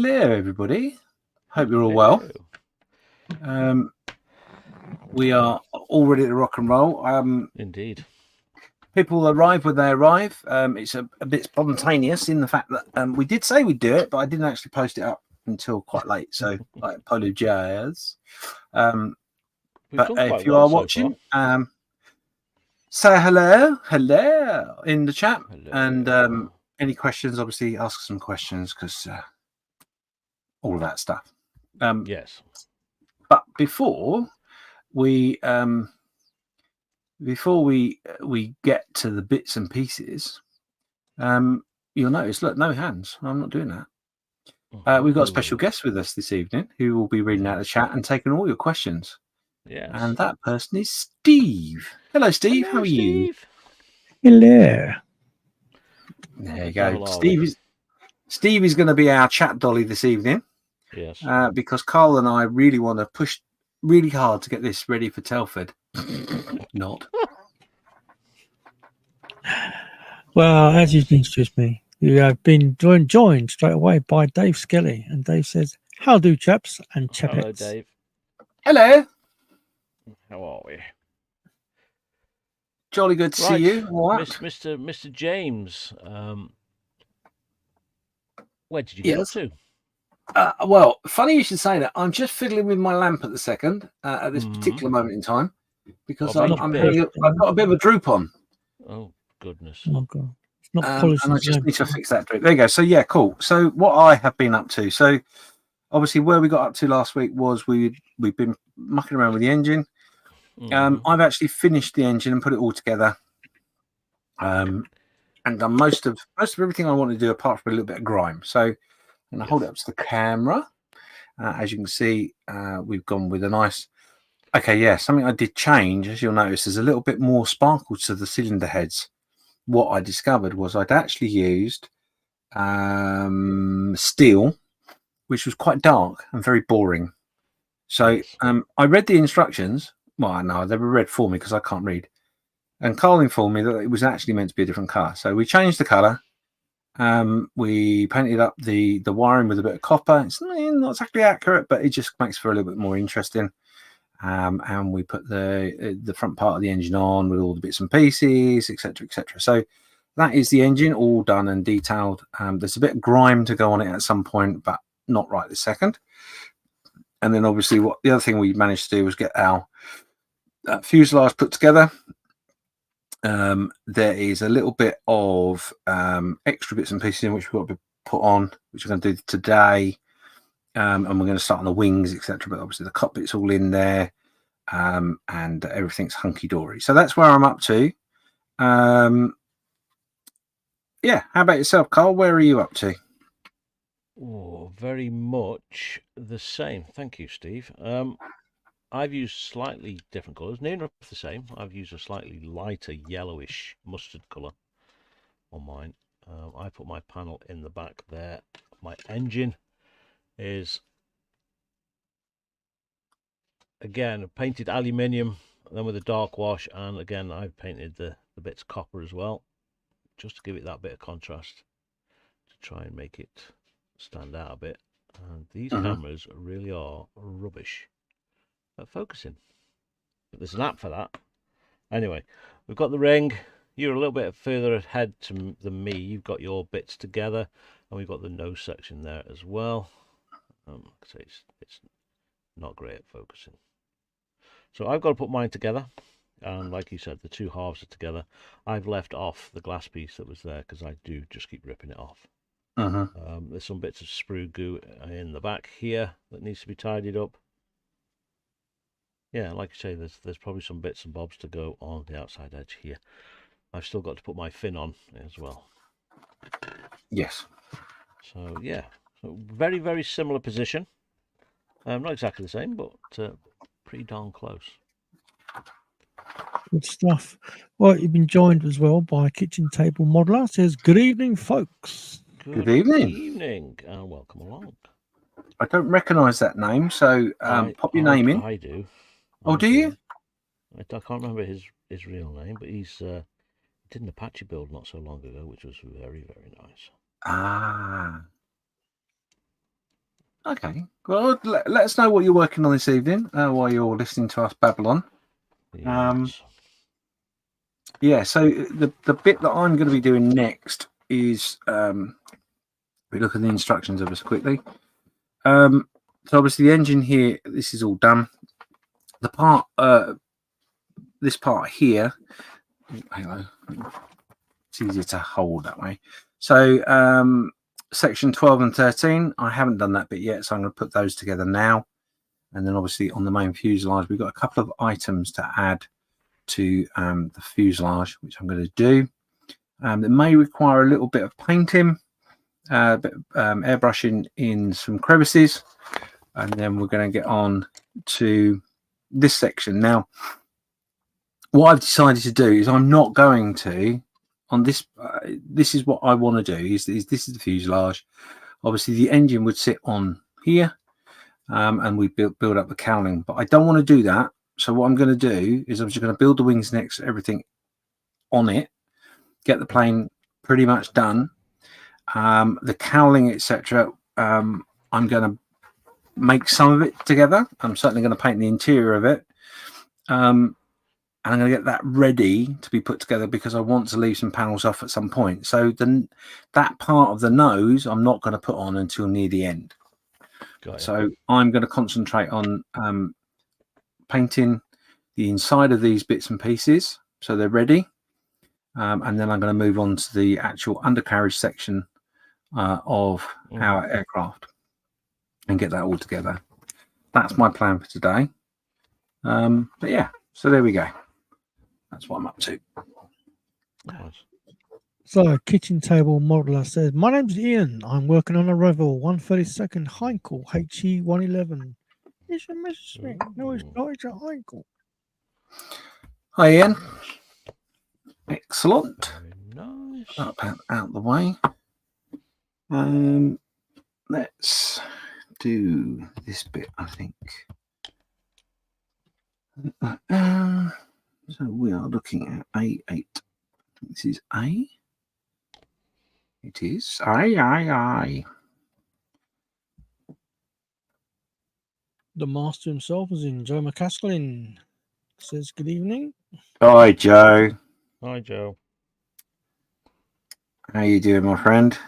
Hello, everybody. Hope you're all well. We are all ready to rock and roll. Indeed. People arrive when they arrive. It's a bit spontaneous in the fact that we did say we'd do it, but I didn't actually post it up until quite late. So I apologize. But if you are watching, say hello in the chat. Hello. And any questions, obviously ask some questions because all of that stuff. Yes. But before we get to the bits and pieces, you'll notice, look, no hands. I'm not doing that. We've got a special guest with us this evening who will be reading out the chat and taking all your questions. Yes. And that person is Steve. Hello, Steve. Hello, how are you? Hello. There you go. Steve is going to be our chat dolly this evening. Yes. Because Karl and I really want to push really hard to get this ready for Telford. Not. Well, as you've introduced me, you have been joined straight away by Dave Skelly. And Dave says, how do chaps and chapettes? Hello, Dave. Hello. How are we? Jolly good to see you. What? Mr. James, where did you get up to? Well, funny you should say that. I'm just fiddling with my lamp at the second, at this particular moment in time, because I've got a bit of a droop on. Oh, goodness. Oh, God. It's not polished. And I just need to fix that droop. There you go. So, yeah, cool. So, what I have been up to. So, obviously, where we got up to last week was we've been mucking around with the engine. I've actually finished the engine and put it all together. And done most of everything I want to do apart from a little bit of grime. So, and I hold it up to the camera. As you can see, we've gone with a nice. Okay, yeah, something I did change, as you'll notice, there's a little bit more sparkle to the cylinder heads. What I discovered was I'd actually used steel, which was quite dark and very boring. So I read the instructions. Well, no, they were read for me because I can't read. And Karl informed me that it was actually meant to be a different colour. So we changed the colour. We painted up the wiring with a bit of copper. It's not exactly accurate, but it just makes for a little bit more interesting. And we put the front part of the engine on with all the bits and pieces, etc., etc. So that is the engine all done and detailed. There's a bit of grime to go on it at some point, but not right this second. And then obviously the other thing we managed to do was get our fuselage put together. There is a little bit of extra bits and pieces in which we've got to put on, which we're going to do today. And we're going to start on the wings, etc. But obviously the cockpit's all in there, and everything's hunky-dory. So that's where I'm up to. Yeah, how about yourself, Karl? Where are you up to? Oh, very much the same. Thank you, Steve. I've used slightly different colours, near enough the same. I've used a slightly lighter yellowish mustard colour on mine. I put my panel in the back there. My engine is, again, painted aluminium, then with a dark wash, and again I've painted the bits copper as well, just to give it that bit of contrast, to try and make it stand out a bit. And these cameras really are rubbish at focusing, but there's an app for that. Anyway, we've got the ring. You're a little bit further ahead than me. You've got your bits together, and we've got the nose section there as well. So it's not great at focusing. So I've got to put mine together, and like you said, the two halves are together. I've left off the glass piece that was there because I do just keep ripping it off. There's some bits of sprue goo in the back here that needs to be tidied up. Yeah, like you say, there's probably some bits and bobs to go on the outside edge here. I've still got to put my fin on as well. Yes. So yeah, so very, very similar position. Not exactly the same, but pretty darn close. Good stuff. Well, you've been joined as well by Kitchen Table Modeler. Says, good evening, folks. Good evening. Good evening, and welcome along. I don't recognise that name, so pop your name in. I do. Oh, do you? I can't remember his real name, but he's did an Apache build not so long ago, which was very, very nice. Ah. Okay. Well, let us know what you're working on this evening while you're listening to us babble on. Yes. Yeah. So the bit that I'm going to be doing next is we look at the instructions of us quickly. So obviously the engine here, this is all done. The part, this part here, hang on, it's easier to hold that way. So section 12 and 13, I haven't done that bit yet, so I'm going to put those together now. And then obviously on the main fuselage, we've got a couple of items to add to the fuselage, which I'm going to do. It may require a little bit of painting, a bit of airbrushing in some crevices, and then we're going to get on to this section. Now, what I've decided to do is I'm not going to, on this, this is what I want to do, is this is the fuselage. Obviously, the engine would sit on here, and we build up the cowling, but I don't want to do that. So what I'm going to do is I'm just going to build the wings next to everything on it, get the plane pretty much done. The cowling, etc. I'm going to make some of it together. I'm certainly going to paint the interior of it. And I'm going to get that ready to be put together because I want to leave some panels off at some point. So that part of the nose I'm not going to put on until near the end. So I'm going to concentrate on painting the inside of these bits and pieces so they're ready. And then I'm going to move on to the actual undercarriage section of our aircraft and get that all together. That's my plan for today. But yeah, so there we go. That's what I'm up to. Nice. So, kitchen table modeler says, "My name's Ian. I'm working on a Revel 132nd Heinkel HE111. It's a Mrs. Smith. No, it's not. It's a Heinkel." Hi, Ian. Excellent. Very nice. Out the way. Let's do this bit, I think. So we are looking at A8. This is A. It is. Aye. The master himself is in. Joe McCaskill says, "Good evening." Hi, Joe. Hi, Joe. How you doing, my friend?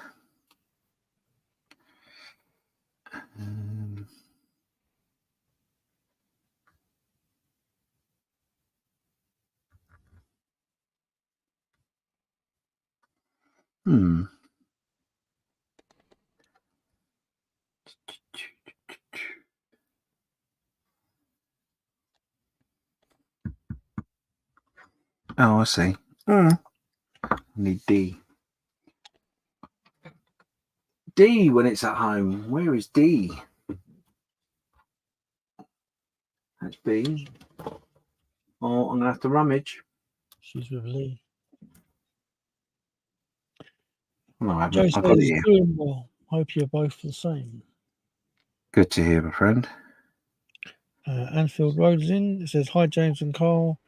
Oh, I see. I need D. D when it's at home. Where is D? That's B. Oh, I'm going to have to rummage. She's with Lee. No, I Joe haven't. I've got it says, here. "Doing well. Hope you're both the same." Good to hear, my friend. Anfield Road's in. It says, "Hi, James and Carl.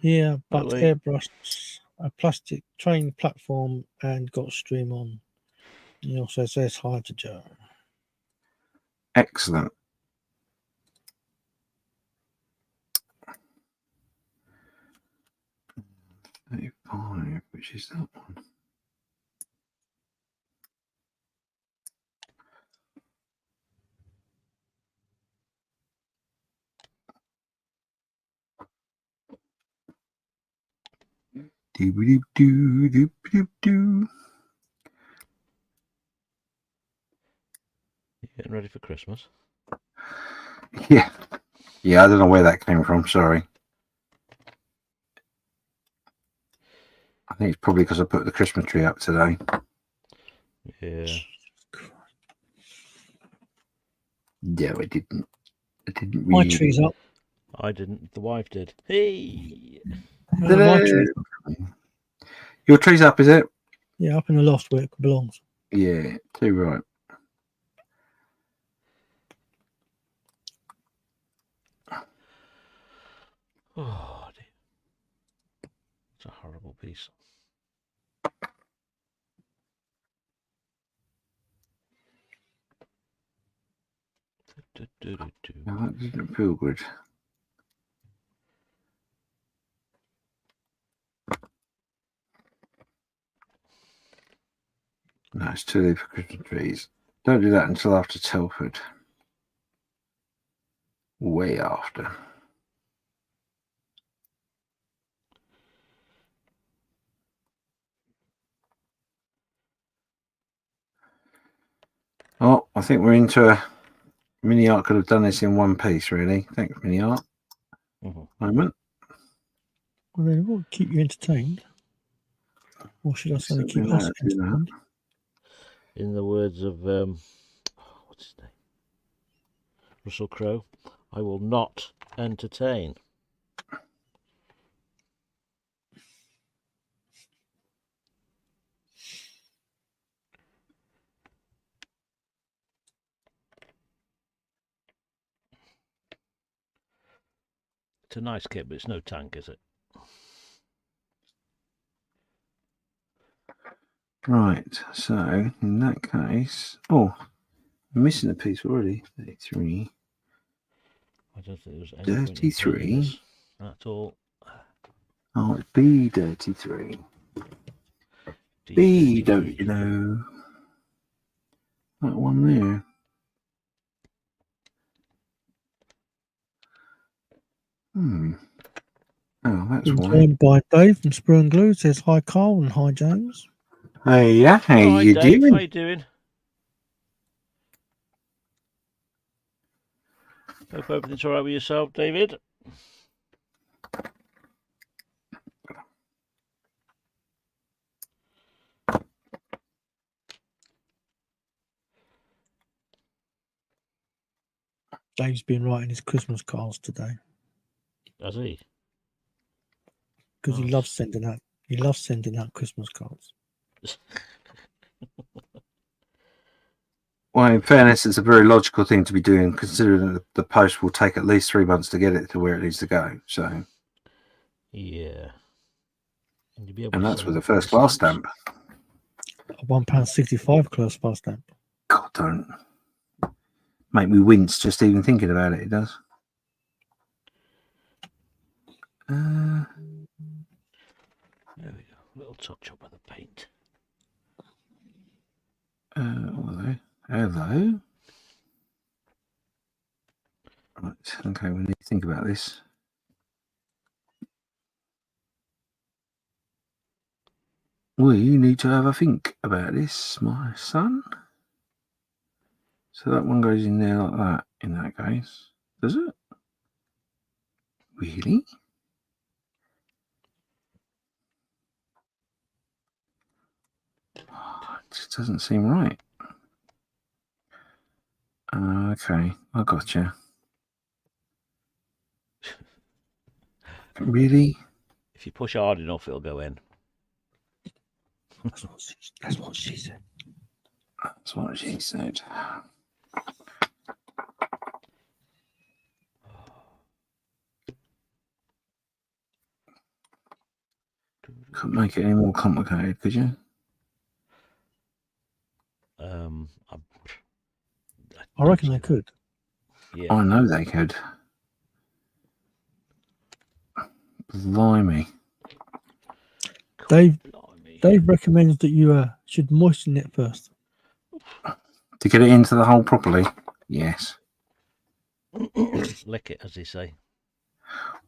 Here, but Hello. airbrushed a plastic train platform and got stream on." He also says hi to Joe. Excellent. .35, which is that one? Do. Getting ready for Christmas. Yeah. I don't know where that came from. Sorry. I think it's probably because I put the Christmas tree up today. Yeah. No, I didn't. My really. tree's up. I didn't. The wife did. Hey. My tree. Your tree's up, is it? Yeah, up in the loft where it belongs. Yeah, too right. Oh, dear. It's a horrible piece. No, that doesn't feel good. No, it's too late for Christmas trees. Don't do that until after Telford. Way after. Oh, I think we're into a Miniart could have done this in one piece, really. Thanks, Miniart. Moment. Well, they will keep you entertained. Or should I say, So keep we us know how to do that. entertained? In the words of what's his name, Russell Crowe, I will not entertain. It's a nice kit, but it's no tank, is it? Right, so in that case, oh, I'm missing a piece already. 33. I don't think there's any point in painting 33. this at all. Oh, it's B33. B, don't you know? That one there. Oh, that's Been why. joined by Dave from Sprue and Glue. Says hi, Carl, and hi, James. Hey, yeah, how Hi, you Dave. doing? How you doing? Hope everything's all right with yourself, David. Dave's been writing his Christmas cards today Has he? because he Nice. loves sending out. He loves sending out Christmas cards. Well, in fairness, it's a very logical thing to be doing, considering that the post will take at least 3 months to get it to where it needs to go. So, Yeah. And, you'll be able and to that's send with a first class stamps. stamp. A £1.65 class pass stamp. God, don't make me wince just even thinking about it. It does. There we go. A little touch up of the paint. Hello. Hello. Right. Okay, we need to think about this. We need to have a think about this, my son. So that one goes in there like that, in that case. Does it? Really? Oh, it just doesn't seem right. Okay, I gotcha. Really? If you push hard enough, it'll go in. That's what she said. That's what she said. Couldn't make it any more complicated, could you? I reckon they could. Yeah. I know they could. Blimey. Dave recommends that you should moisten it first. To get it into the hole properly? Yes. Lick it, as they say.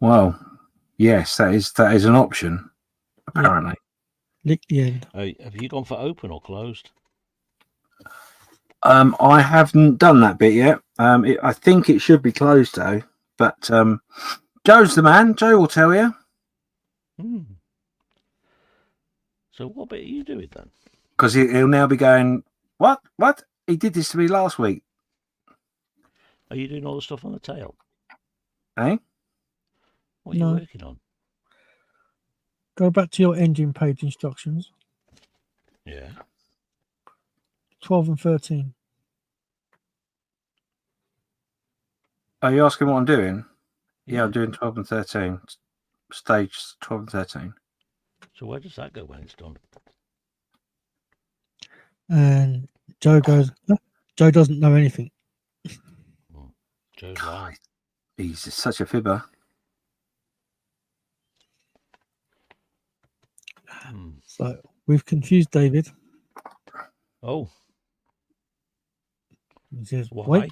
Well, yes, that is an option, apparently. Lick the end. Have you gone for open or closed? I haven't done that bit yet. I think it should be closed though. But Joe's the man. Joe will tell you. So what bit are you doing then? Because he'll now be going, what? He did this to me last week. Are you doing all the stuff on the tail? Eh? What are you working on? Go back to your engine page instructions. Yeah. 12 and 13. Are you asking what I'm doing? Yeah, I'm doing 12 and 13. Stage 12 and 13. So where does that go when it's done? And Joe goes, Joe doesn't know anything. Joe's God, lying. he's just such a fibber. So we've confused David. Oh, He says, why?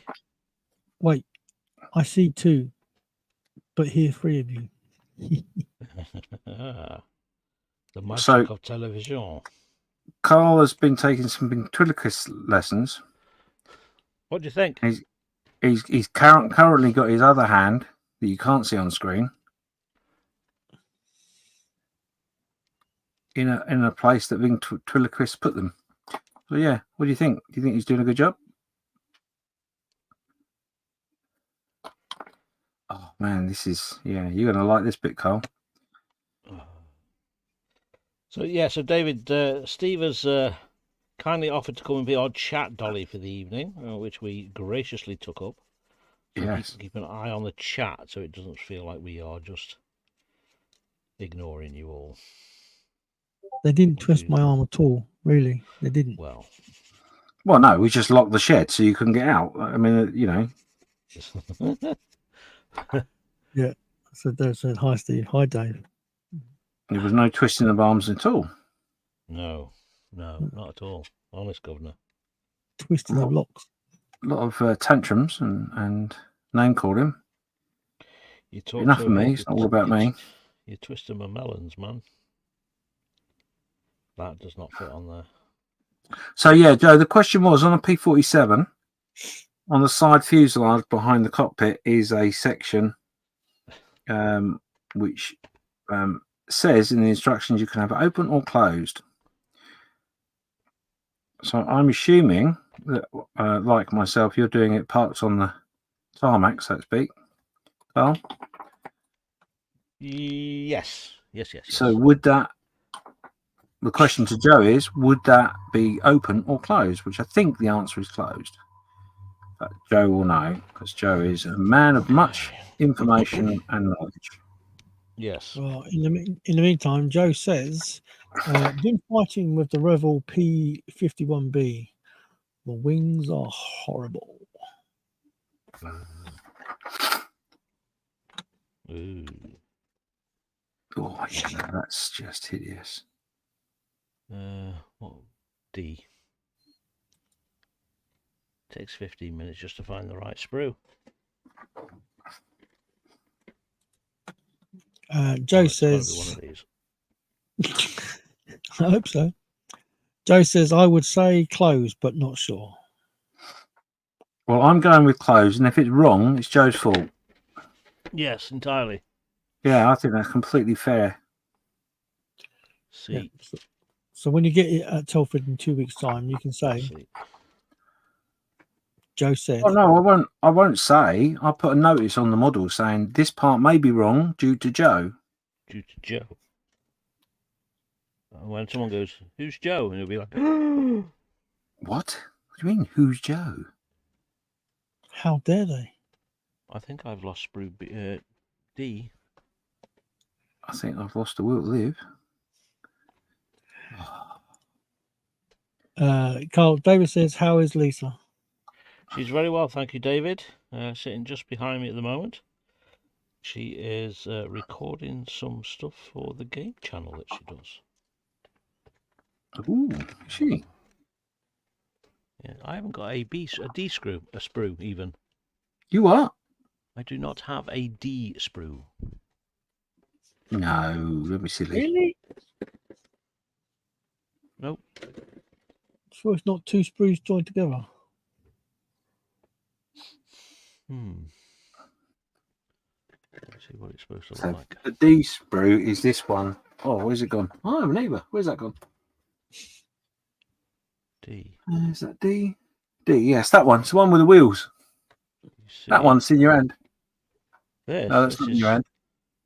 Wait, I see 2, but hear 3 of you. The magic So- of television. Carl has been taking some ventriloquist lessons. What do you think? He's currently got his other hand that you can't see on screen in a place that ventriloquists put them. So yeah, what do you think? Do you think he's doing a good job? Oh man, this is you're gonna like this bit, Carl. So David, Steve has kindly offered to come and be our chat dolly for the evening, which we graciously took up. So Yes. keep an eye on the chat so it doesn't feel like we are just ignoring you all. They didn't twist my arm at all, really. They didn't. Well, no, we just locked the shed so you couldn't get out. I mean, Yeah. So they said, hi, Steve. Hi, Dave. there was no twisting of arms at all. No, not at all. Honest, Governor. Twisting of locks. A lot of tantrums and name calling. You talk Enough so of me. much, It's not all about me. You're twisting my melons, man. That does not fit on there. So yeah, Joe, the question was on a P-47, on the side fuselage behind the cockpit is a section which says in the instructions you can have it open or closed. So I'm assuming that, like myself, you're doing it parked on the tarmac, so to speak. Carl? Yes. So would that, the question to Joe is, would that be open or closed? Which I think the answer is closed. But Joe will know, because Joe is a man of much information and knowledge. Yes. Well, in the meantime, Joe says, been fighting with the Revell P-51B. The wings are horrible. Ooh. Oh, yeah, no, that's just hideous. What? D. Takes 15 minutes just to find the right sprue. Joe It's gotta be says, one of these. I hope so. Joe says, I would say closed, but not sure. Well, I'm going with closed, and if it's wrong, it's Joe's fault. Yes, entirely. Yeah, I think that's completely fair. See. Yeah. So when you get it at Telford in 2 weeks' time, you can say, See. Joe said. Oh no, I won't say. I'll put a notice on the model saying this part may be wrong due to Joe. Due to Joe. When someone goes, "Who's Joe?" and he'll be like, What? What do you mean? Who's Joe? How dare they? I think I've lost sprue D. I think I've lost the will to live. Carl, David says, how is Lisa? She's very well, thank you, David. Sitting just behind me at the moment. She is recording some stuff for the game channel that she does. Ooh, is she? Yeah, I haven't got a D sprue even. You what? I do not have a D sprue. No, let me see. Really? Nope. So it's not 2 sprues joined together. Let's see what it's supposed to So look like. the D sprue is this one. Oh, where's it gone? Oh, neighbour, where's that gone? D. Is that D? D, yes, that one. It's the one with the wheels. That one's in your hand. This, No, that's not in your hand.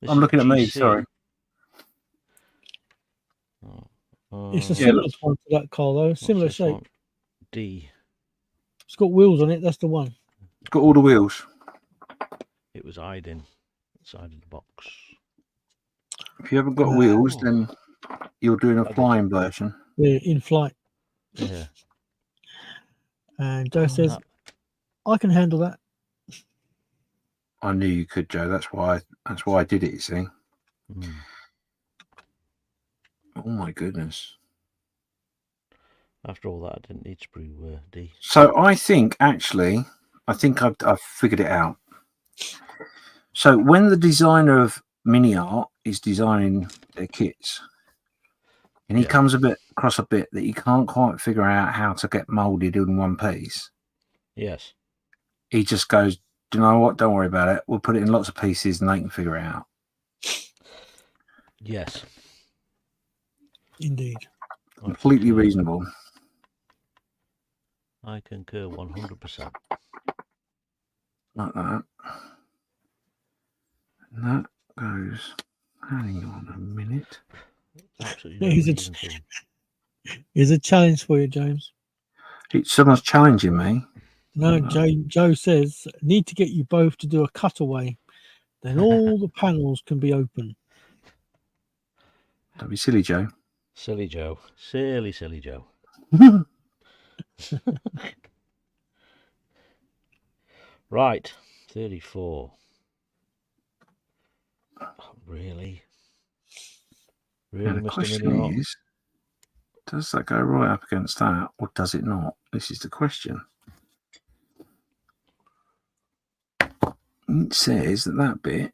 this I'm is looking at me, GC. sorry. It's a Yeah, similar one to that, Carl, though. Similar shape. One? D. It's got wheels on it. That's the one. It's got all the wheels. It was hiding inside of the box. If you haven't got wheels, then you're doing a flying version. Yeah, in flight. Yeah. And Joe says, I can handle that. I knew you could, Joe. That's why I did it, you see. Mm. Oh my goodness. After all that, I didn't need sprue D. So I think I've figured it out. So when the designer of Miniart is designing their kits, and he Yeah. comes across a bit that he can't quite figure out how to get molded in one piece, Yes. he just goes, "Do you know what? Don't worry about it. We'll put it in lots of pieces and they can figure it out." Yes. Indeed. Completely reasonable. I concur 100%. Like that. And that goes. Hang on a minute. Absolutely Yeah, no he's a- reason to. Here's a challenge for you, James. Someone's challenging me. No, Joe says, need to get you both to do a cutaway. Then all the panels can be open. Don't be silly, Joe. Silly Joe. Silly Joe. Right. 34. Oh, really? Really, Now the Mr. question Miniart? is, does that go right up against that, or does it not? This is the question. It says that bit.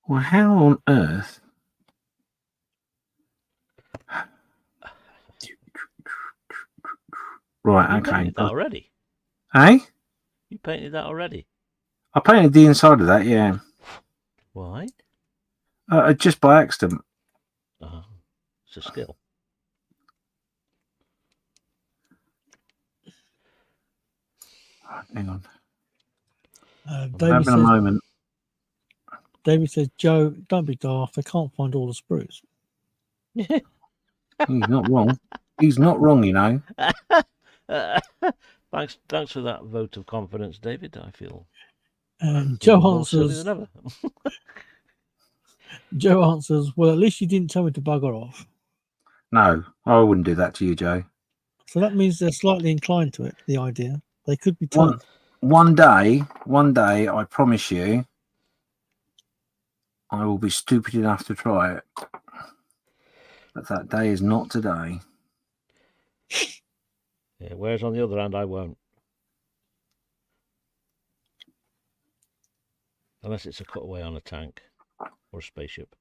Well, how on earth? Right, You okay. painted that already? Hey? You painted that already? I painted the inside of that, yeah. Why? Just by accident. It's a skill. Hang on. I'm having a moment. David says, Joe, don't be daft. I can't find all the sprues. He's not wrong. He's not wrong, you know. Thanks for that vote of confidence, David. I feel Joe more silly answers, than ever. Joe answers, well, at least you didn't tell me to bugger off. No, I wouldn't do that to you, Joe. So that means they're slightly inclined to it, the idea. They could be told. One day, I promise you, I will be stupid enough to try it. But that day is not today. Yeah, whereas on the other hand, I won't. Unless it's a cutaway on a tank or a spaceship.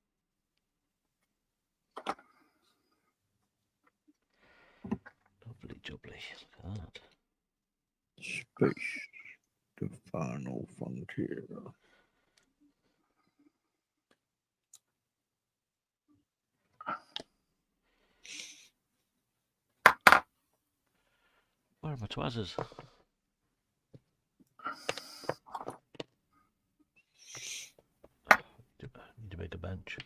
Lovely jubbly. Look at that. Space, the final frontier. Where are my twazzers? Need to make a bench.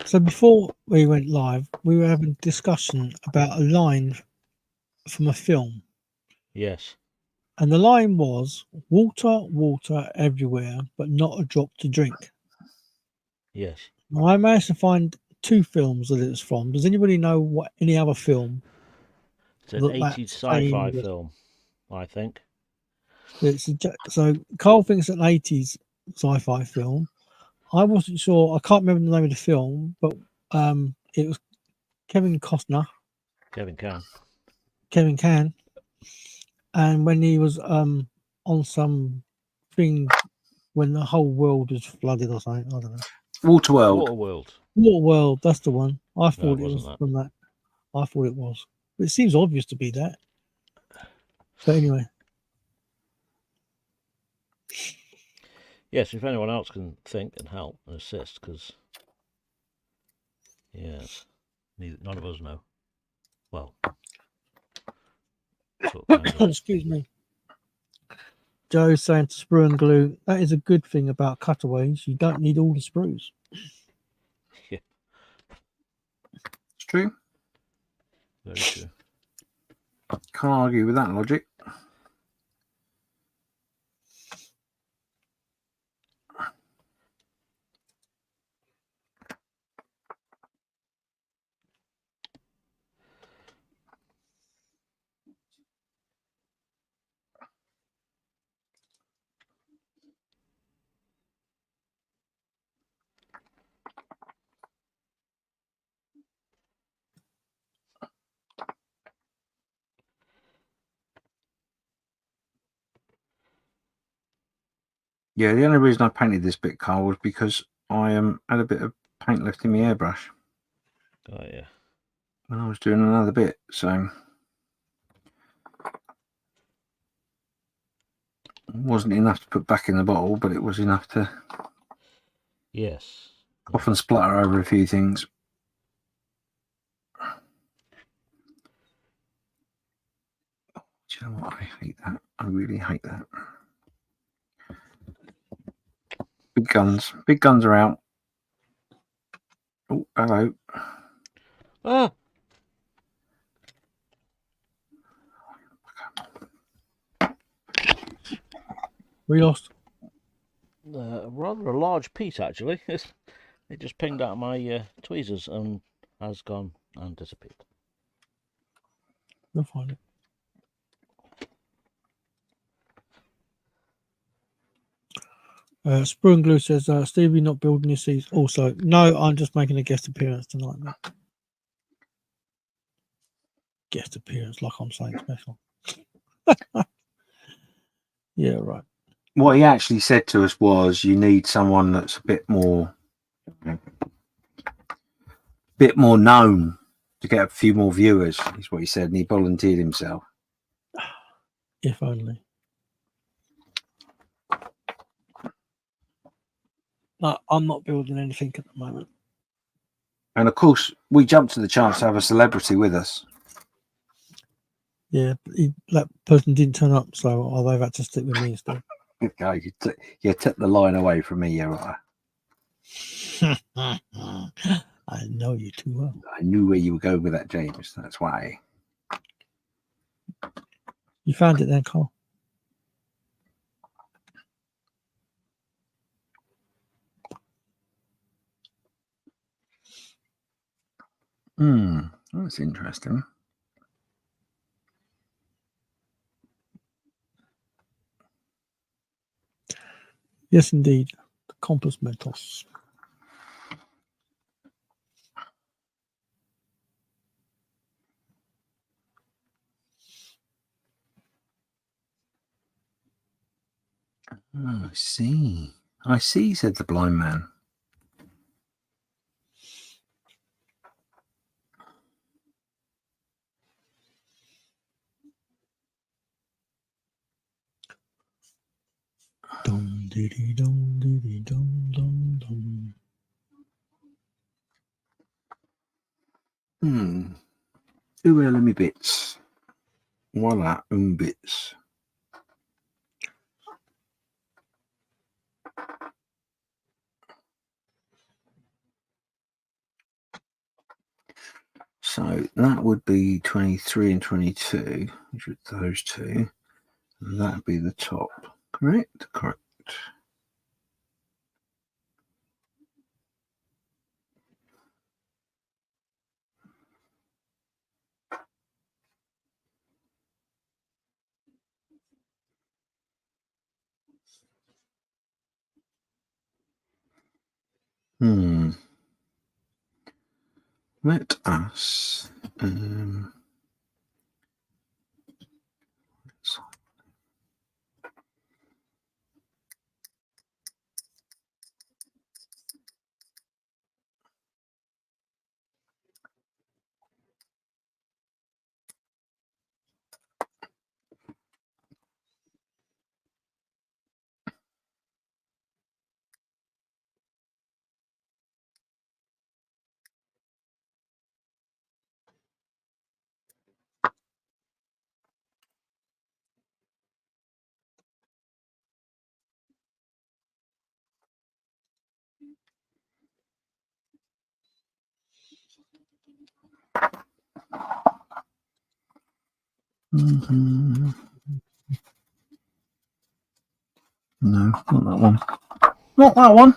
So before we went live, we were having a discussion about a line from a film. Yes. And the line was, water, water everywhere, but not a drop to drink. Yes. Now, I managed to find 2 films that it's from. Does anybody know what any other film? It's an 80s sci-fi film, I think. So Carl thinks it's an 80s sci-fi film. I wasn't sure. I can't remember the name of the film, but it was Kevin Costner. Kevin Can. And when he was on some thing when the whole world was flooded or something, I don't know. Waterworld. Waterworld, that's the one. I thought No, it was that. from that. I thought it was. But it seems obvious to be that. But anyway. Yes, if anyone else can think and help and assist, because yes, none of us know. Well, sort of, kind of. Excuse me. Joe's saying to sprue and glue, that is a good thing about cutaways. You don't need all the sprues. Yeah. It's true. Very true. Can't argue with that logic. Yeah, the only reason I painted this bit, Carl, was because I had a bit of paint left in my airbrush. Oh yeah. When I was doing another bit, so it wasn't enough to put back in the bottle, but it was enough to Yes. often splutter over a few things. Do you know what? I hate that. I really hate that. Big guns. Big guns are out. Oh, hello. Ah. We lost. Rather a large piece actually. It just pinged out of my tweezers and has gone and disappeared. We'll find it. Sprue and Glue says, Steve, you're not building your seats. Also, no, I'm just making a guest appearance tonight, mate. Guest appearance, like I'm saying special. Yeah, right. What he actually said to us was, you need someone that's a bit more known to get a few more viewers, is what he said, and he volunteered himself. If only. No, I'm not building anything at the moment. And of course, we jumped to the chance to have a celebrity with us. Yeah, that person didn't turn up, so they've had to stick with me instead. Okay, you took the line away from me, you're right. I know you too well. I knew where you were going with that, James. That's why. You found it then, Carl? That's interesting. Yes, indeed. The Compass Mentos. Oh, I see. I see, said the blind man. Dum diddy dum diddy dum dum dum. Who are me bits? Voila, bits. So that would be 23 and 22, which are those two. And that would be the top. Correct? Correct. Let us no, not that one. Not that one.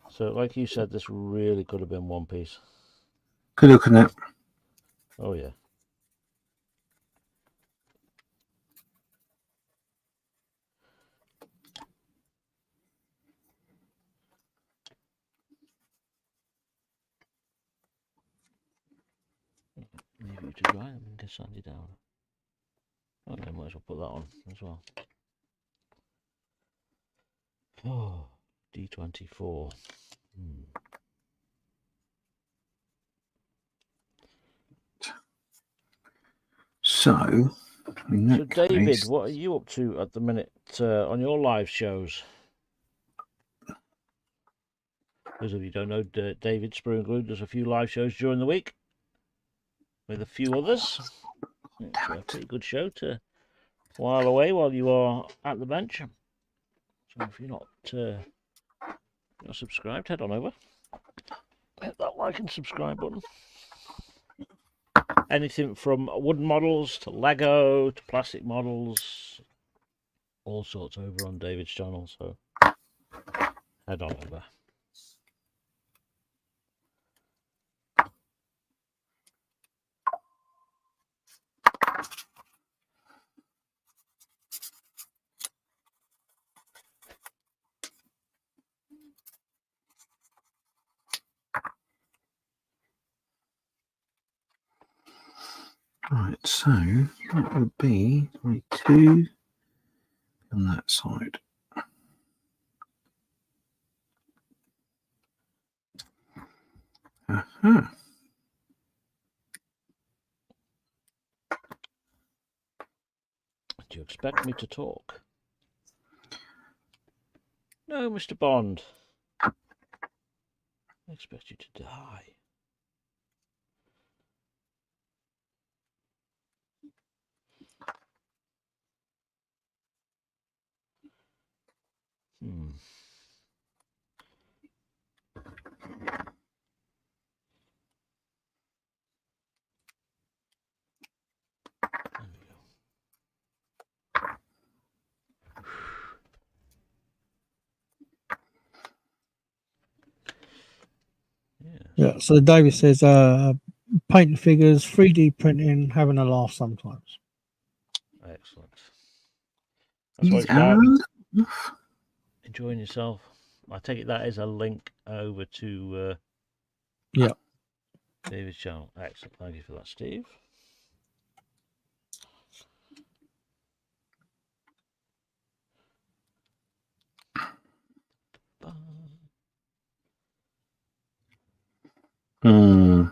So, like you said, this really could have been one piece. Good looking at it. Oh yeah. Leave you to dry and get sandy down. Okay, might as well put that on as well. Oh, D24. So, in that So, David, case, what are you up to at the minute on your live shows? Those of you who don't know, David Sprue and Glue does a few live shows during the week with a few others. It's a pretty good show to while away while you are at the bench. So if you're not subscribed, head on over. Hit that like and subscribe button. Anything from wooden models to Lego to plastic models, all sorts over on David's channel. So head on over. right, so that would be 2 on that side. Uh-huh. Do you expect me to talk? No, Mr. Bond. I expect you to die. There we go. Yeah. So David says, painting figures, 3D printing, having a laugh sometimes. Excellent. That's what it's about. Enjoying yourself. I take it that is a link over to Yeah. David's channel. Excellent. Thank you for that, Steve. Don't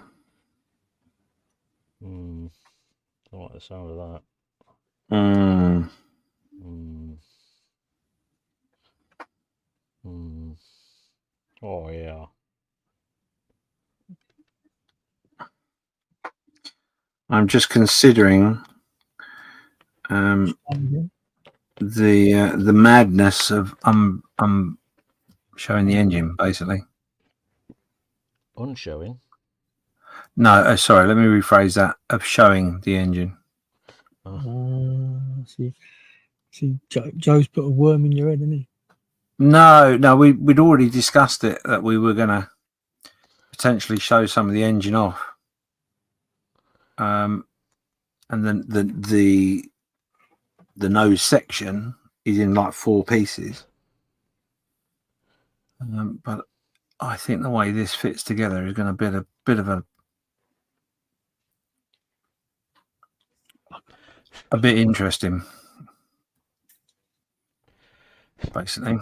like the sound of that. Oh yeah. I'm just considering the madness of showing the engine, basically. Unshowing? No, sorry, let me rephrase that, of showing the engine. See, Joe's put a worm in your head, hasn't he? No, we'd already discussed it, that we were going to potentially show some of the engine off. And then the nose section is in like 4 pieces. But I think the way this fits together is going to be a bit of a bit interesting, basically.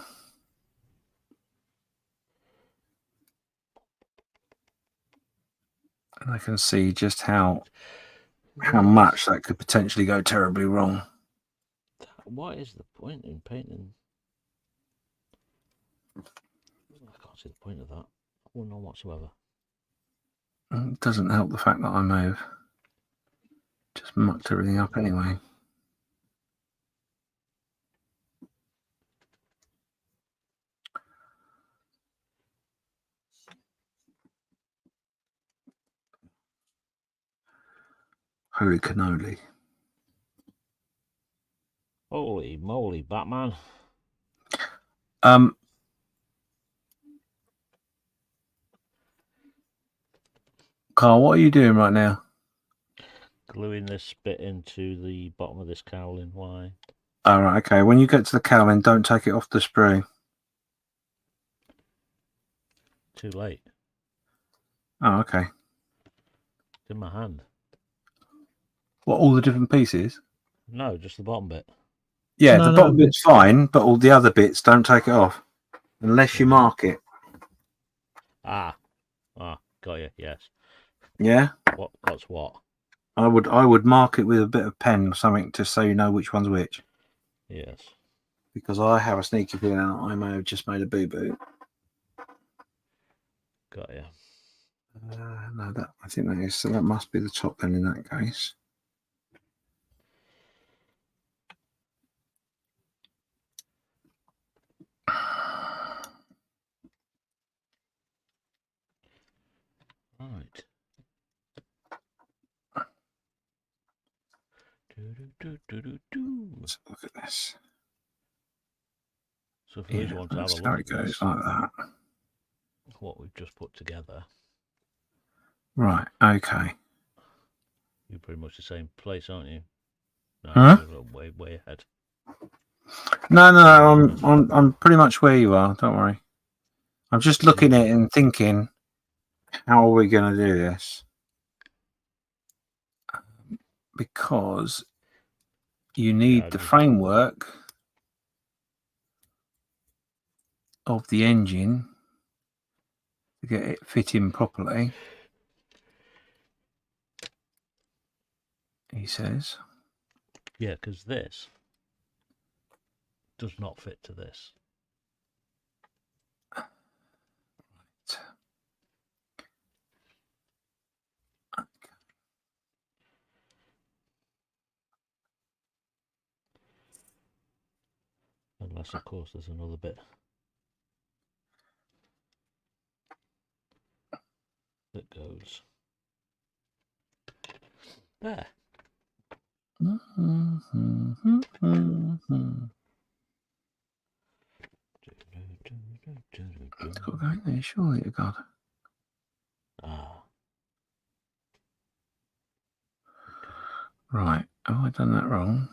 And I can see just how much that could potentially go terribly wrong. What is the point in painting? I can't see the point of that. Well, none whatsoever. It doesn't help the fact that I may have just mucked everything up anyway. Holy cannoli. Holy moly, Batman. Carl, what are you doing right now? Gluing this bit into the bottom of this cowling. Why? All right, okay. When you get to the cowling, don't take it off the sprue. Too late. Oh, okay. It's in my hand. What, all the different pieces? No, just the bottom bit. Yeah, No, the bottom bit's fine, but all the other bits, don't take it off. unless you mark it. Ah, got you. Yes. Yeah, What's what? I would mark it with a bit of pen or something to so you know which one's which. Yes. Because I have a sneaky feeling I may have just made a boo-boo. Got you. No, I think that is, so that must be the top then in that case. Right. Let's look at this. So for those who want to have a That's how look it at goes, this, like that. what we've just put together, Right, okay. you're pretty much the same place, aren't you? No, Huh? you're way ahead. No, I'm pretty much where you are, don't worry. I'm just looking at it and thinking, how are we going to do this? Because you need the framework of the engine to get it fitting properly, he says. Yeah, because this does not fit to this. Unless, of course, there's another bit that goes there. It's got to go in there, surely to God. Ah. Okay. Right, have I done that wrong?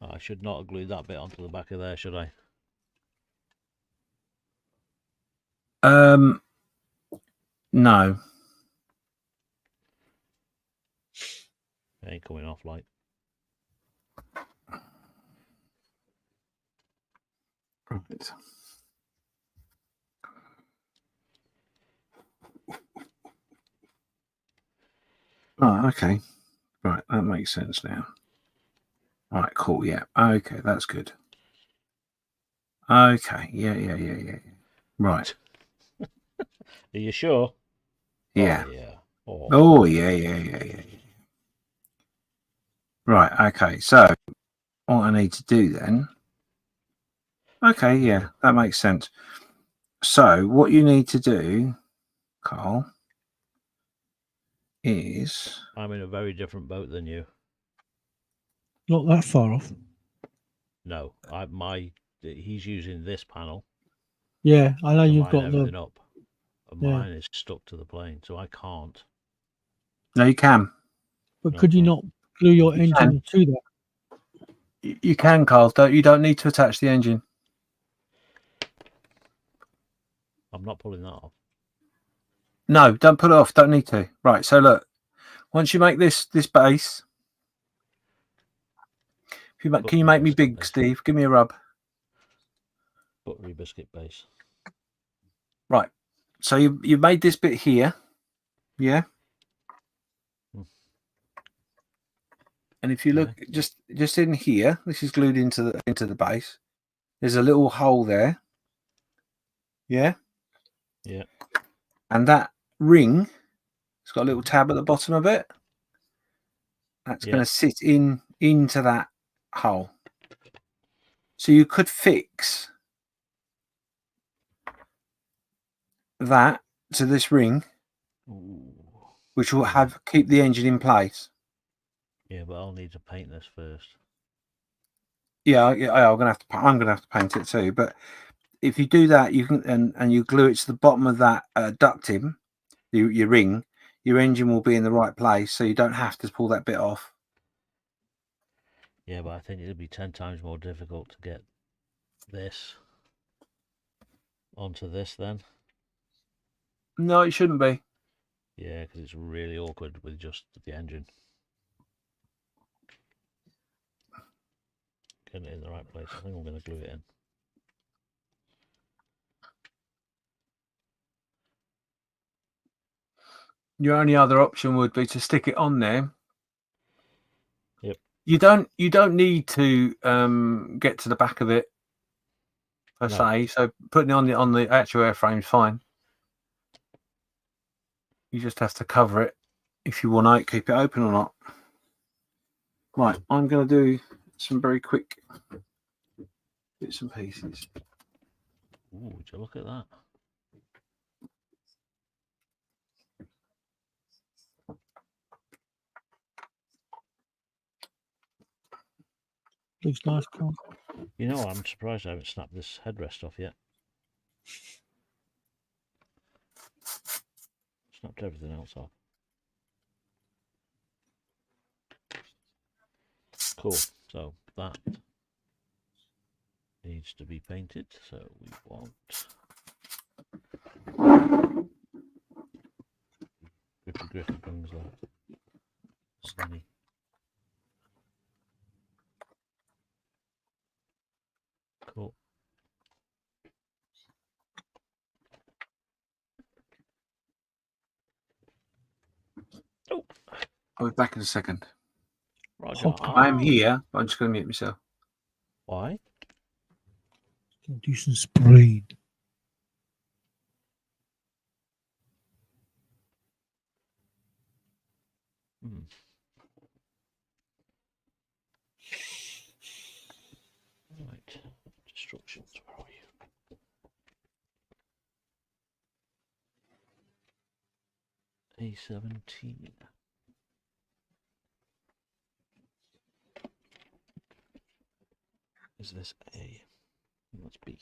I should not have glued that bit onto the back of there, should I? No. It ain't coming off like. Right. Oh, okay. Right, that makes sense now. All right, cool. Yeah. Okay, that's good. Okay. Yeah. Right. Are you sure? Yeah. Oh, yeah. Oh, yeah. Right. Okay. So, what I need to do then? Okay. Yeah, that makes sense. So, what you need to do, Carl, is I'm in a very different boat than you. Not that far off. No, he's using this panel. Yeah, I know to you've line got everything the. up. And Yeah. mine is stuck to the plane, so I can't. no, you can. But No, could you can't. not glue your You engine to that? You can, Carl. You don't need to attach the engine. I'm not pulling that off. No, don't put it off. Don't need to. Right. So look, once you make this base, can you make me big, base. Steve? Give me a rub. Buttery biscuit base. Right. So you've made this bit here, yeah. And if you look just in here, this is glued into the base. There's a little hole there, yeah. Yeah. And that ring, it's got a little tab at the bottom of it. That's going to sit into that hole. So you could fix that to this ring, which will keep the engine in place. Yeah, but I'll need to paint this first. Yeah, I'm gonna have to paint it too. But if you do that, you can and you glue it to the bottom of that ducting, your ring, your engine will be in the right place, so you don't have to pull that bit off. Yeah, but I think it'd be 10 times more difficult to get this onto this then. No, it shouldn't be. Yeah, because it's really awkward with just the engine. Getting it in the right place. I think I'm going to glue it in. your only other option would be to stick it on there. Yep. You don't need to get to the back of it per No. se. So putting it on the actual airframe is fine. You just have to cover it if you want to keep it open or not. Right, I'm going to do some very quick bits and pieces. Ooh, would you look at that? Looks nice, Carl. You know, I'm surprised I haven't snapped this headrest off yet. Snapped everything else off. Cool. So that needs to be painted. So we want Griffy things like Sunny. Cool. Oh, I'll be back in a second. Roger. I am here, but I'm just going to mute myself. Why? Do some spraying. Right. Destructions. Where are you? A17. Is this A? Let's B.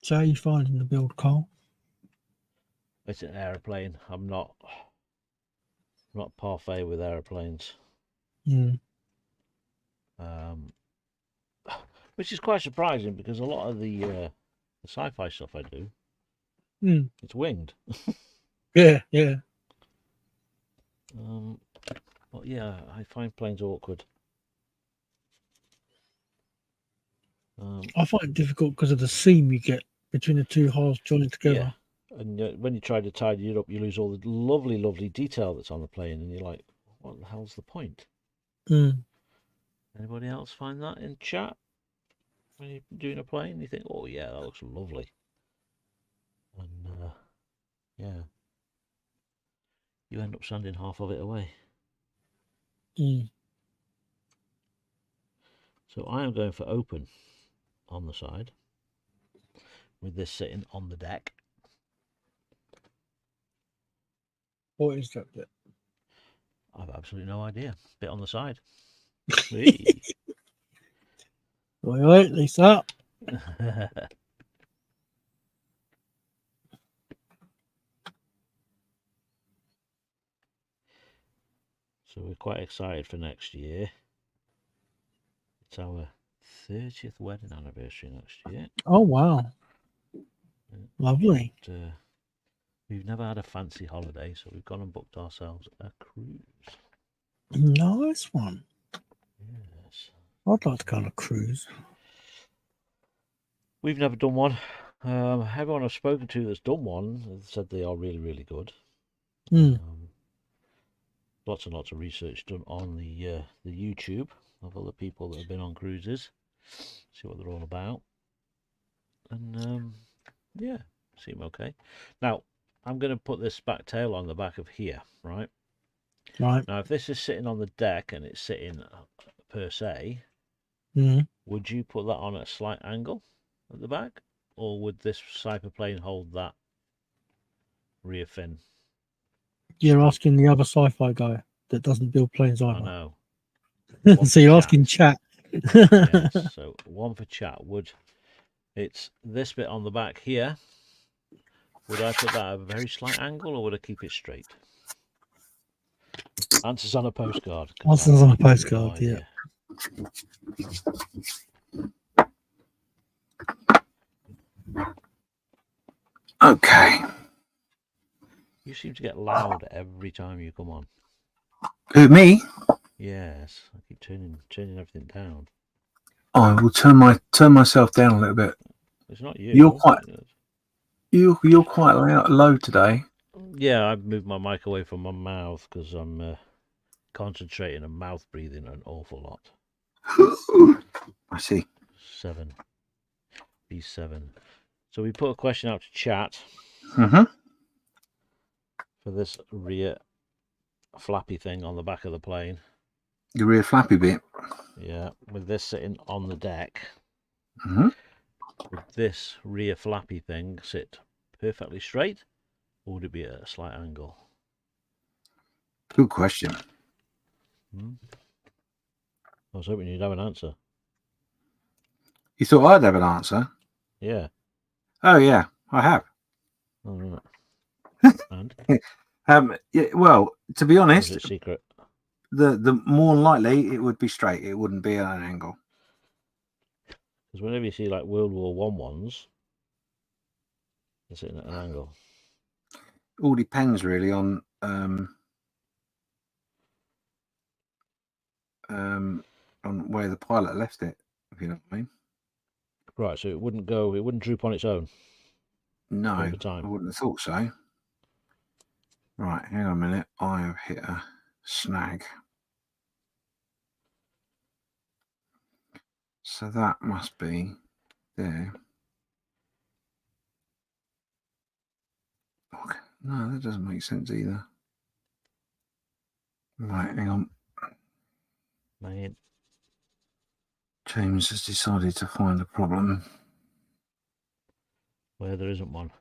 So how are you finding the build, Carl? It's an aeroplane. I'm not parfait with aeroplanes. Mm. Which is quite surprising because a lot of the sci-fi stuff I do, it's winged. Yeah, yeah. But yeah, I find planes awkward. I find it difficult because of the seam you get between the two halves joined together. Yeah, and when you try to tidy it up, you lose all the lovely, lovely detail that's on the plane, and you're like, what the hell's the point? Anybody else find that in chat? When you're doing a plane, you think, oh yeah, that looks lovely. And yeah, you end up sanding half of it away. So I am going for open on the side, with this sitting on the deck. What is that bit? I've absolutely no idea. Bit on the side. Hey. Right, Lisa. So we're quite excited for next year. It's our 30th wedding anniversary next year. Oh, wow. Lovely. And, we've never had a fancy holiday, so we've gone and booked ourselves a cruise. Nice one. Yes. I'd like to go on a cruise. We've never done one. Everyone I've spoken to that's done one has said they are really, really good. Lots and lots of research done on the YouTube of other people that have been on cruises. See what they're all about. And yeah, seem okay. Now, I'm going to put this back tail on the back of here, right? Right. Now, if this is sitting on the deck and it's sitting per se, would you put that on at a slight angle at the back? Or would this plane hold that rear fin? You're asking the other sci-fi guy that doesn't build planes either. I know. So you're asking chat. Yes, so one for chat. It's this bit on the back here. Would I put that at a very slight angle, or would I keep it straight? Answers on a postcard. Answers on a postcard, yeah. Okay. You seem to get loud every time you come on. Who, me? Yes, I keep turning everything down. I will turn myself down a little bit. It's not you. You're quite low today. Yeah, I've moved my mic away from my mouth because I'm concentrating and mouth breathing an awful lot. I see. 7. B7. So we put a question out to chat Mm-hmm. for this rear flappy thing on the back of the plane. The rear flappy bit. Yeah, with this sitting on the deck. Mm-hmm. Would this rear flappy thing sit perfectly straight, or would it be at a slight angle? Good question. I was hoping you'd have an answer. You thought I'd have an answer? Yeah. Oh yeah, I have. All right. And? Yeah, well, to be Or honest, is it secret? the more likely it would be straight. It wouldn't be at an angle. Because whenever you see like World War I ones, they're sitting at an angle. All depends really on where the pilot left it, if you know what I mean. Right, so it wouldn't droop on its own. No, Over time. I wouldn't have thought so. Right, hang on a minute. I have hit a snag. So that must be there. Okay. No, that doesn't make sense either. Right, hang on. Man. James has decided to find a problem. Where there isn't one.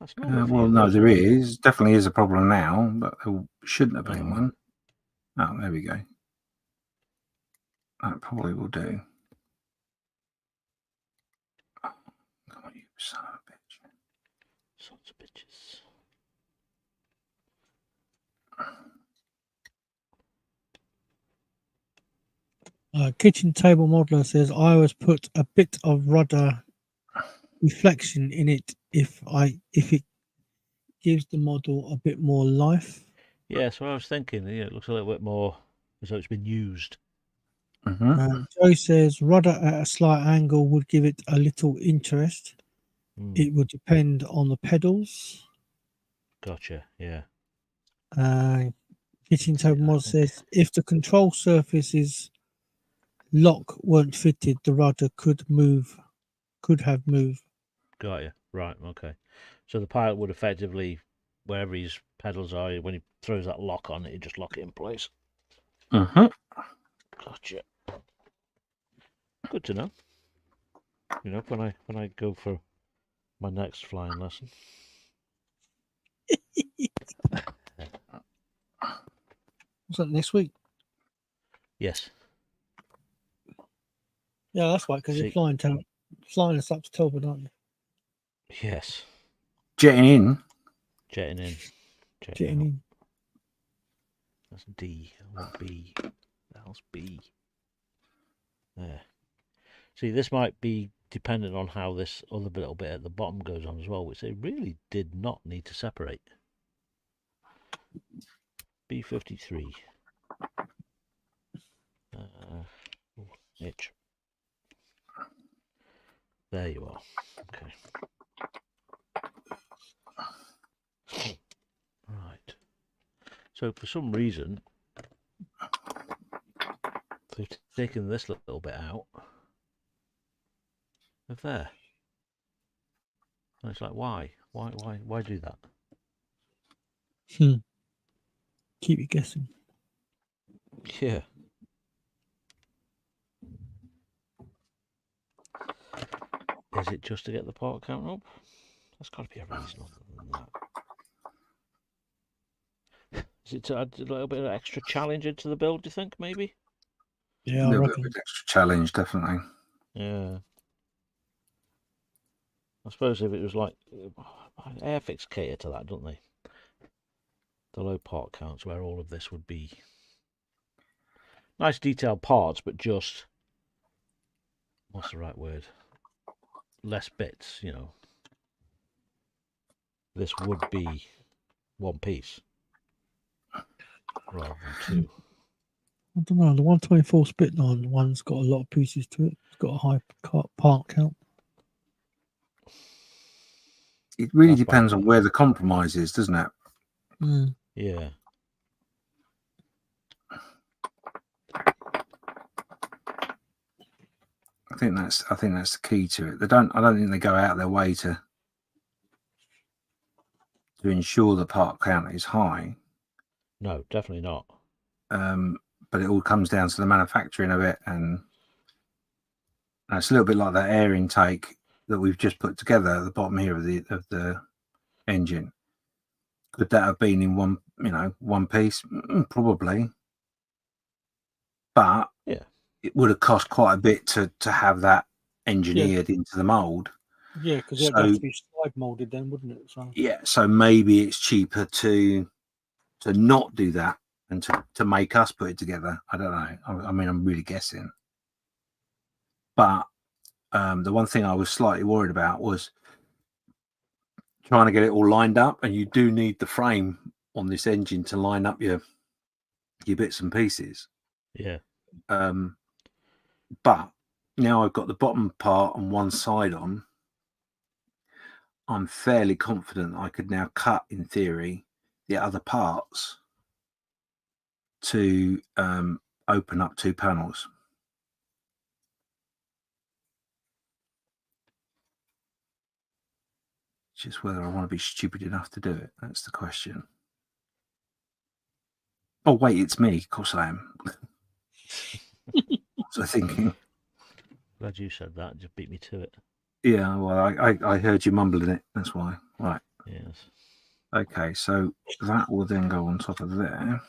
That's not Well, no, there is. Definitely is a problem now, but there shouldn't have been one. Oh, there we go. That probably will do. Oh, come on, you son of a bitch. Sons of bitches. Kitchen table modeler says I always put a bit of rudder reflection in it if it gives the model a bit more life. Yeah, so I was thinking, it looks a little bit more as though it's been used. Joe says rudder at a slight angle would give it a little interest. It would depend on the pedals. Gotcha, yeah. Kitchen table model says if the control surface's lock weren't fitted, the rudder could have moved. Got you. Right, okay. So the pilot would effectively, wherever his pedals are, when he throws that lock on, he'd just lock it in place. Gotcha. Good to know. You know, when I go for my next flying lesson. Was that next week? Yes. Yeah, that's right, because you're flying us up to Telford, aren't you? Yes. Jetting in. Jetting in. Jetting in. That's D. I want B. The hell's B? There. See, this might be dependent on how this other little bit at the bottom goes on as well, which they really did not need to separate. B53. Itch. There you are. Okay. Right. So for some reason, they've taken this little bit out of there. And it's like, why? Why do that? Keep you guessing. Yeah. Is it just to get the part count up? That's got to be a reason other than that. Is it to add a little bit of extra challenge into the build, do you think, maybe? Yeah, a little bit of extra challenge, definitely. Yeah. I suppose if it was like Airfix cater to that, don't they? The low part counts where all of this would be nice detailed parts, but just what's the right word? less bits, you know. This would be one piece rather than two. I don't know. The 124 Spitline one's got a lot of pieces to it. It's got a high part count. It really That's depends by on where the compromise is, doesn't it? Mm. Yeah. I think that's the key to it. I don't think they go out of their way to ensure the part count is high. No, definitely not. But it all comes down to the manufacturing of it, and it's a little bit like that air intake that we've just put together at the bottom here of the engine. Could that have been in one piece? Probably, but Yeah, it would have cost quite a bit to have that engineered into the mold. Yeah, because it'd have to be slide molded then, wouldn't it? So yeah, so maybe it's cheaper to not do that and to make us put it together. I don't know. I mean, I'm really guessing. But the one thing I was slightly worried about was trying to get it all lined up, and you do need the frame on this engine to line up your bits and pieces. yeah. But now I've got the bottom part on one side on, I'm fairly confident I could now cut, in theory, the other parts to open up two panels. Just whether I want to be stupid enough to do it. That's the question. Oh, wait, it's me. Of course I am. What was I thinking? Glad you said that. Just beat me to it. Yeah, well, I heard you mumbling it. That's why. Right. Yes. Okay, so that will then go on top of there.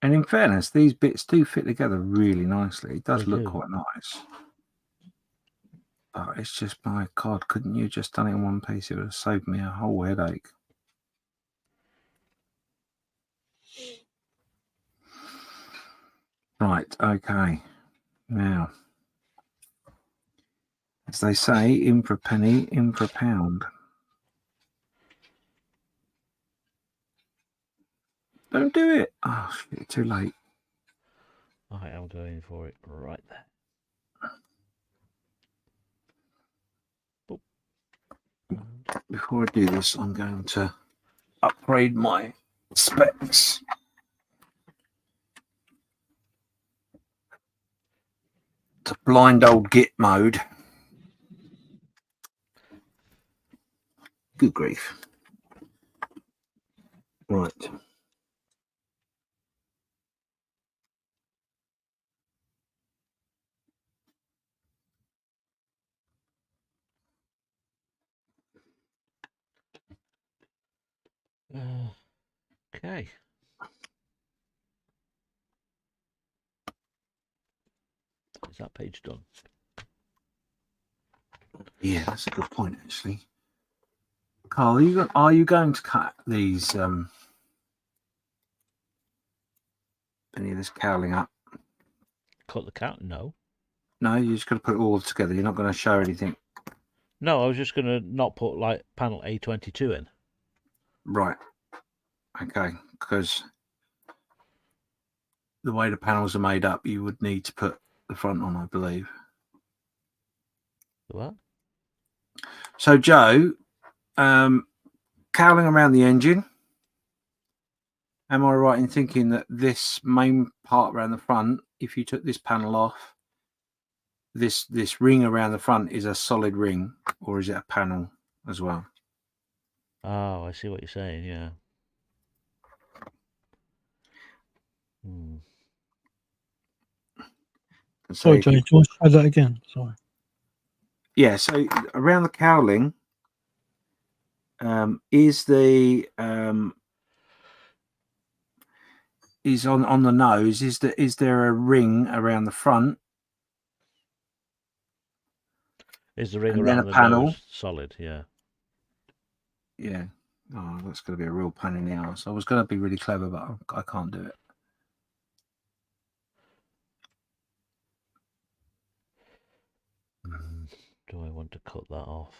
And in fairness, these bits do fit together really nicely. It does look quite nice. But it's just, my God, couldn't you just done it in one piece? It would have saved me a whole headache. Right, okay. Now, as they say, in for a penny, in for a pound. Don't do it. Oh, shit, too late. I am going for it right there. Before I do this, I'm going to upgrade my specs. To blind old git mode. Good grief. Right. Okay. Is that page done? Yeah, that's a good point, actually. Carl, are you going to cut these any of this cowling up? Cut the count? No. No, you're just going to put it all together. You're not going to show anything. No, I was just going to not put like panel A22 in. Right. Okay, because the way the panels are made up, you would need to put the front on, I believe. What? So, Joe, cowling around the engine. Am I right in thinking that this main part around the front, if you took this panel off, this ring around the front is a solid ring, or is it a panel as well? Oh, I see what you're saying. Yeah. Sorry, Joe, do you want to try that again? Sorry. Yeah, so around the cowling, is the is on the nose, is there a ring around the front? Is the ring and around then the a panel nose solid? Yeah. Yeah. Oh, that's going to be a real pain in the ass. I was going to be really clever, but I can't do it. do I want to cut that off?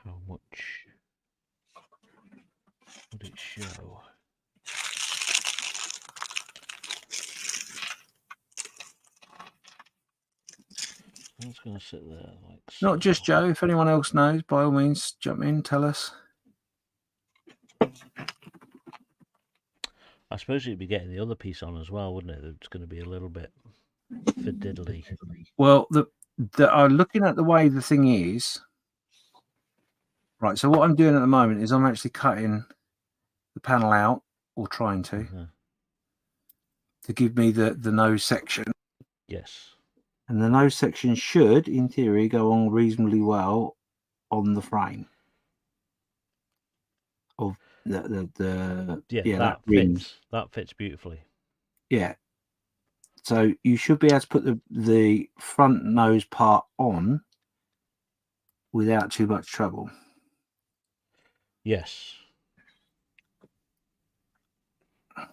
How much would it show? It's going to sit there like so. Not just Joe. If anyone else knows, by all means, jump in, tell us. I suppose you'd be getting the other piece on as well, wouldn't it? It's going to be a little bit fiddly. Well, looking at the way the thing is, right, so what I'm doing at the moment is I'm actually cutting the panel out, or trying to give me the nose section. Yes. And the nose section should, in theory, go on reasonably well on the frame of that ring. fits. That fits beautifully. Yeah. So you should be able to put the front nose part on without too much trouble. Yes.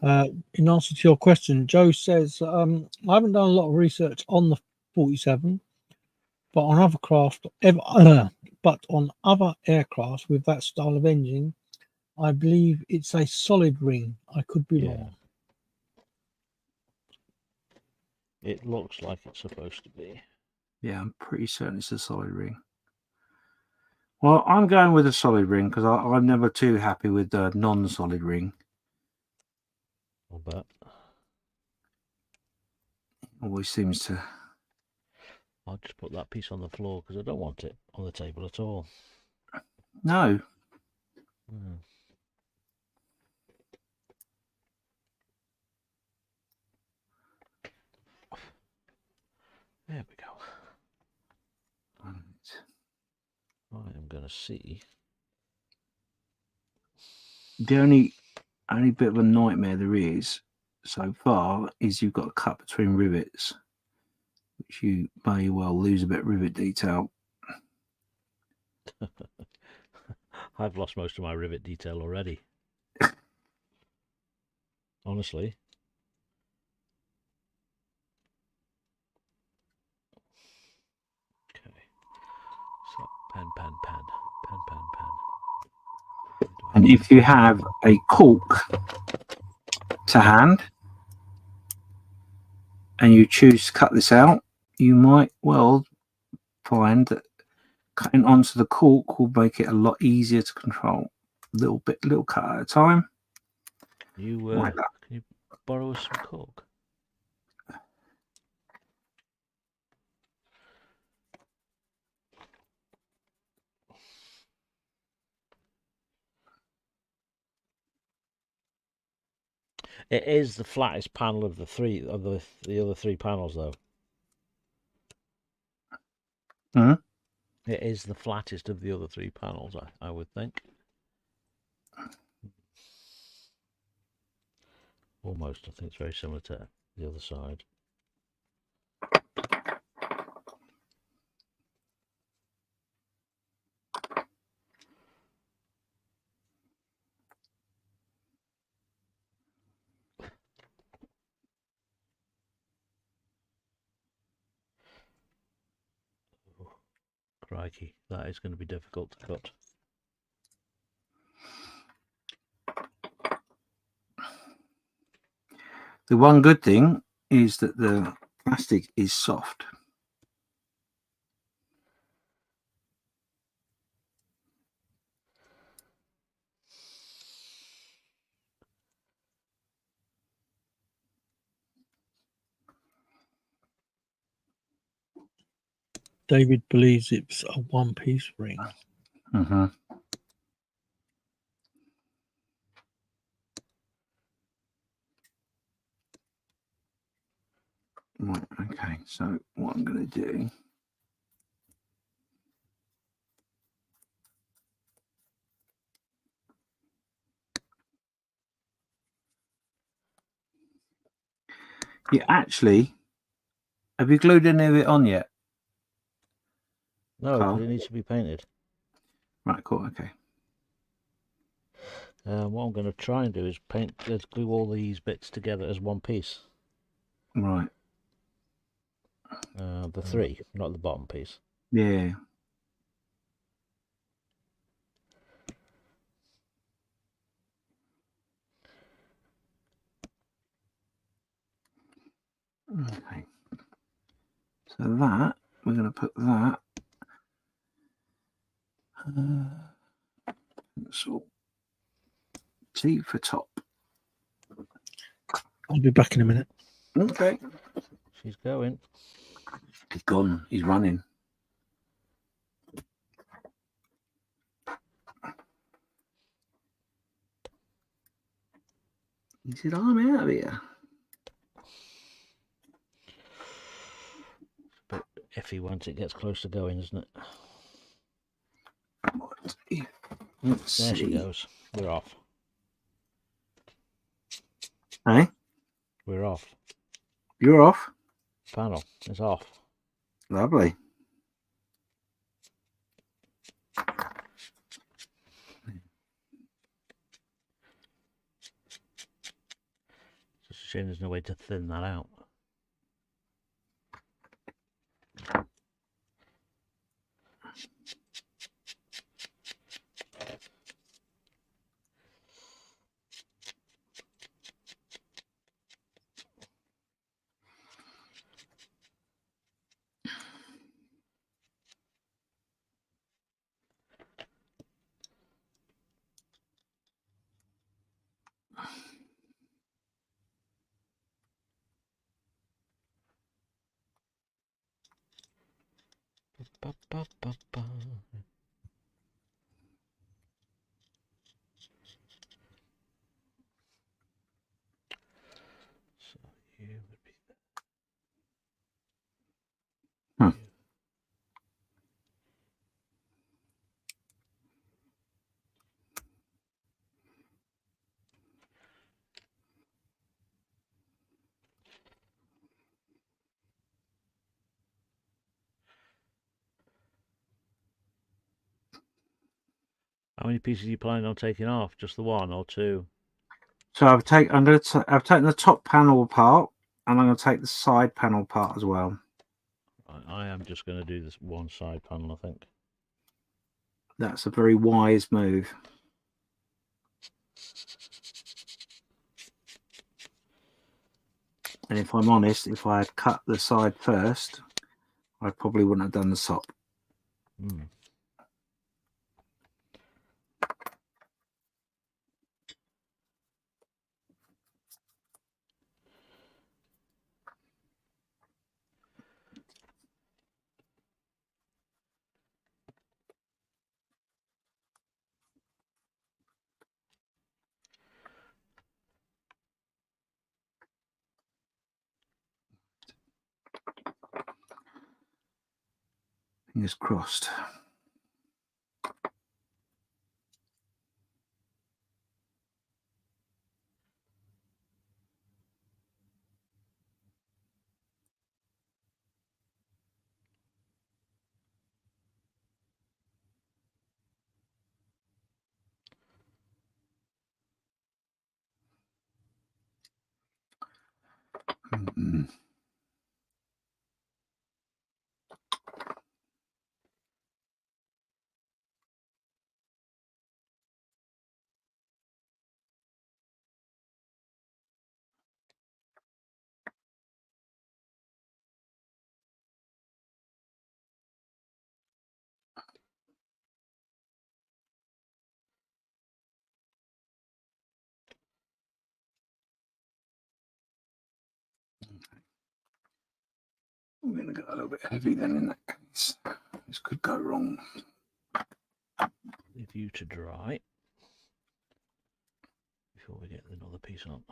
In answer to your question, Joe says, I haven't done a lot of research on the 47, but on other aircraft with that style of engine, I believe it's a solid ring. I could be wrong. It looks like it's supposed to be. Yeah, I'm pretty certain it's a solid ring. Well, I'm going with a solid ring because I'm never too happy with the non-solid ring. I'll bet. Always seems to. I'll just put that piece on the floor because I don't want it on the table at all. No. There we go. I am going to see. The only bit of a nightmare there is so far is you've got a cut between rivets, which you may well lose a bit of rivet detail. I've lost most of my rivet detail already. Honestly. Okay. So pen. And if you have a cork to hand and you choose to cut this out, you might well find that cutting onto the cork will make it a lot easier to control. Little cut at a time. Can you borrow us some cork? It is the flattest panel of the other three panels, though. It is the flattest of the other three panels, I would think. Almost. I think it's very similar to the other side. Crikey, that is going to be difficult to cut. The one good thing is that the plastic is soft. David believes it's a one-piece ring. Right, okay, so what I'm going to do, have you glued any of it on yet? No, because it needs to be painted. Right, cool, okay. What I'm going to try and do is glue all these bits together as one piece. Right. The 3, not the bottom piece. Yeah. Okay. So that, we're going to put that. So T for top. I'll be back in a minute. Okay. She's going. He's gone. He's running. He said, I'm out of here. But iffy once it gets close to going, isn't it? Let's There see. she goes. We're off. Hey, We're off. you're off. Panel is off. Lovely. It's just a shame there's no way to thin that out. Ba, ba, ba, ba. So you would be Hmm. How many pieces are you planning on taking off? Just the 1 or 2? So I've taken the top panel apart, and I'm going to take the side panel apart as well. I am just going to do this one side panel, I think. That's a very wise move. And if I'm honest, if I had cut the side first, I probably wouldn't have done the top. Mm. Fingers crossed. Mm-mm. I'm going to go a little bit heavy then in that case. This could go wrong. Leave you to dry before we get another piece on.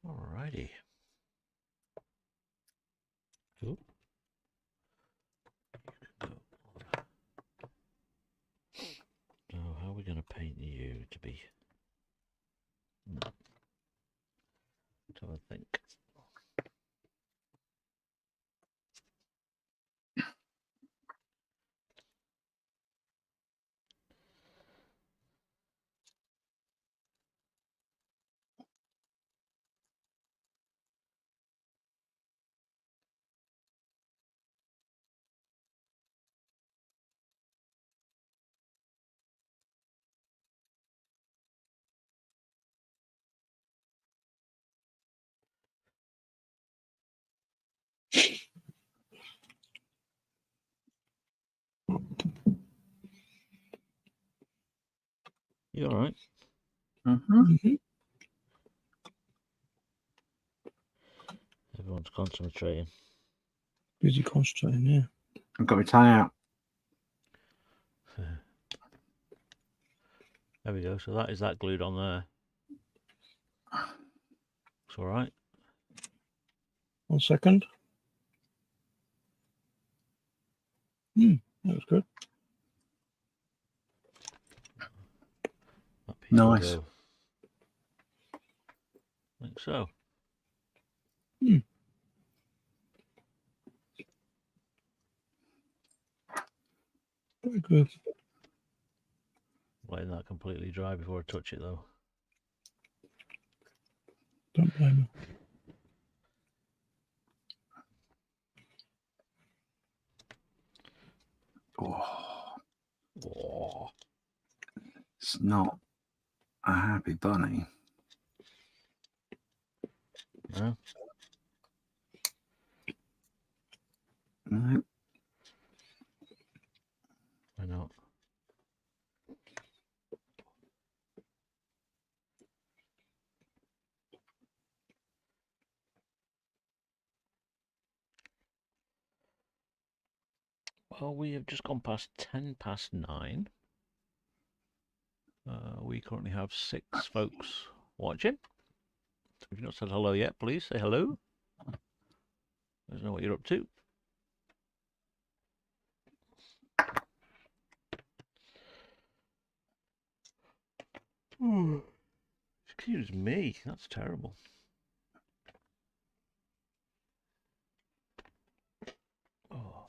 Alrighty. Ooh. So how are we going to paint you to be? So I think. You all right? Mm-hmm. Everyone's concentrating. Busy concentrating, yeah. I've got my tie out. There we go. So that is that glued on there. It's all right. 1 second. That was good. That piece will Nice. go. I think so. Very good. Letting that completely dry before I touch it, though. Don't blame Oh. It's not a happy bunny. No? No. Why not? Well, we have just gone past 10 past 9. We currently have 6 folks watching. So if you've not said hello yet, please say hello. Let us know what you're up to. Excuse me, that's terrible. Oh.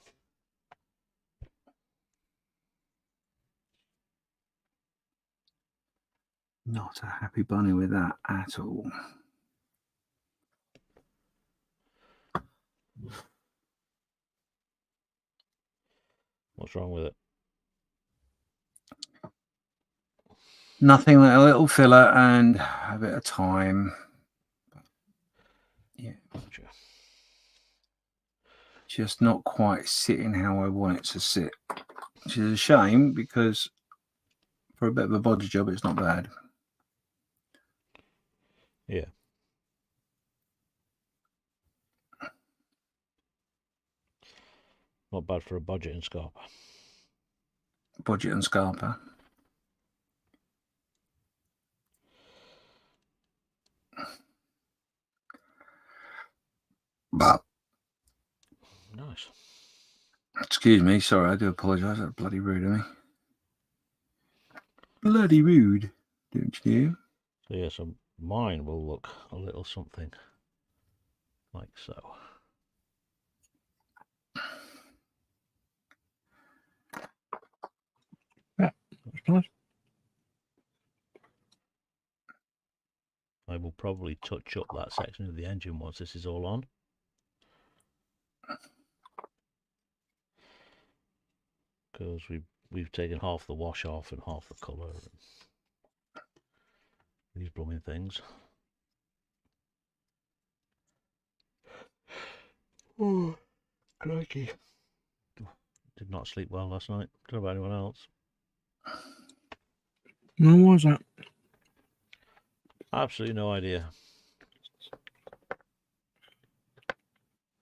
Not a happy bunny with that at all. What's wrong with it? Nothing like a little filler and a bit of time. Yeah. Gotcha. Just not quite sitting how I want it to sit. Which is a shame because for a bit of a body job, it's not bad. Yeah. Not bad for a budget and scarper. Budget and scarper. But Nice. excuse me, sorry, I do apologise. That's bloody rude of me. Bloody rude, don't you? So yeah, so mine will look a little something like so. Yeah, that's nice. I will probably touch up that section of the engine once this is all on. Because we've taken half the wash off and half the colour. These blooming things. Oh, crikey. Did not sleep well last night. Don't know about anyone else. No, what was that? Absolutely no idea.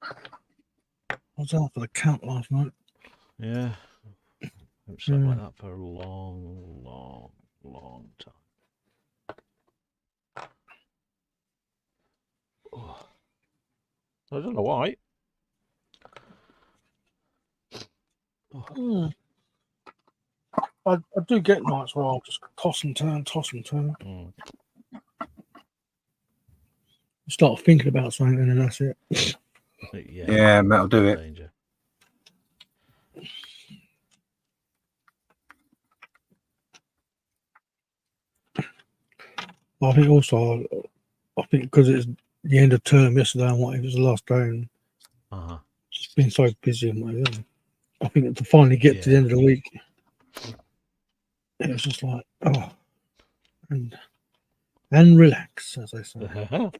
I was out for the count last night. Yeah. I haven't slept like that for a long, long, long time. Oh. I don't know why. Oh. I do get nights where I'll just toss and turn, toss and turn. Start thinking about something and then that's it. Yeah, that'll do it. Danger. I think also, I think because it's the end of term yesterday and what it was the last day and just been so busy and whatever. I think to finally get to the end of the week, it was just like, oh, and relax, as they say. Right.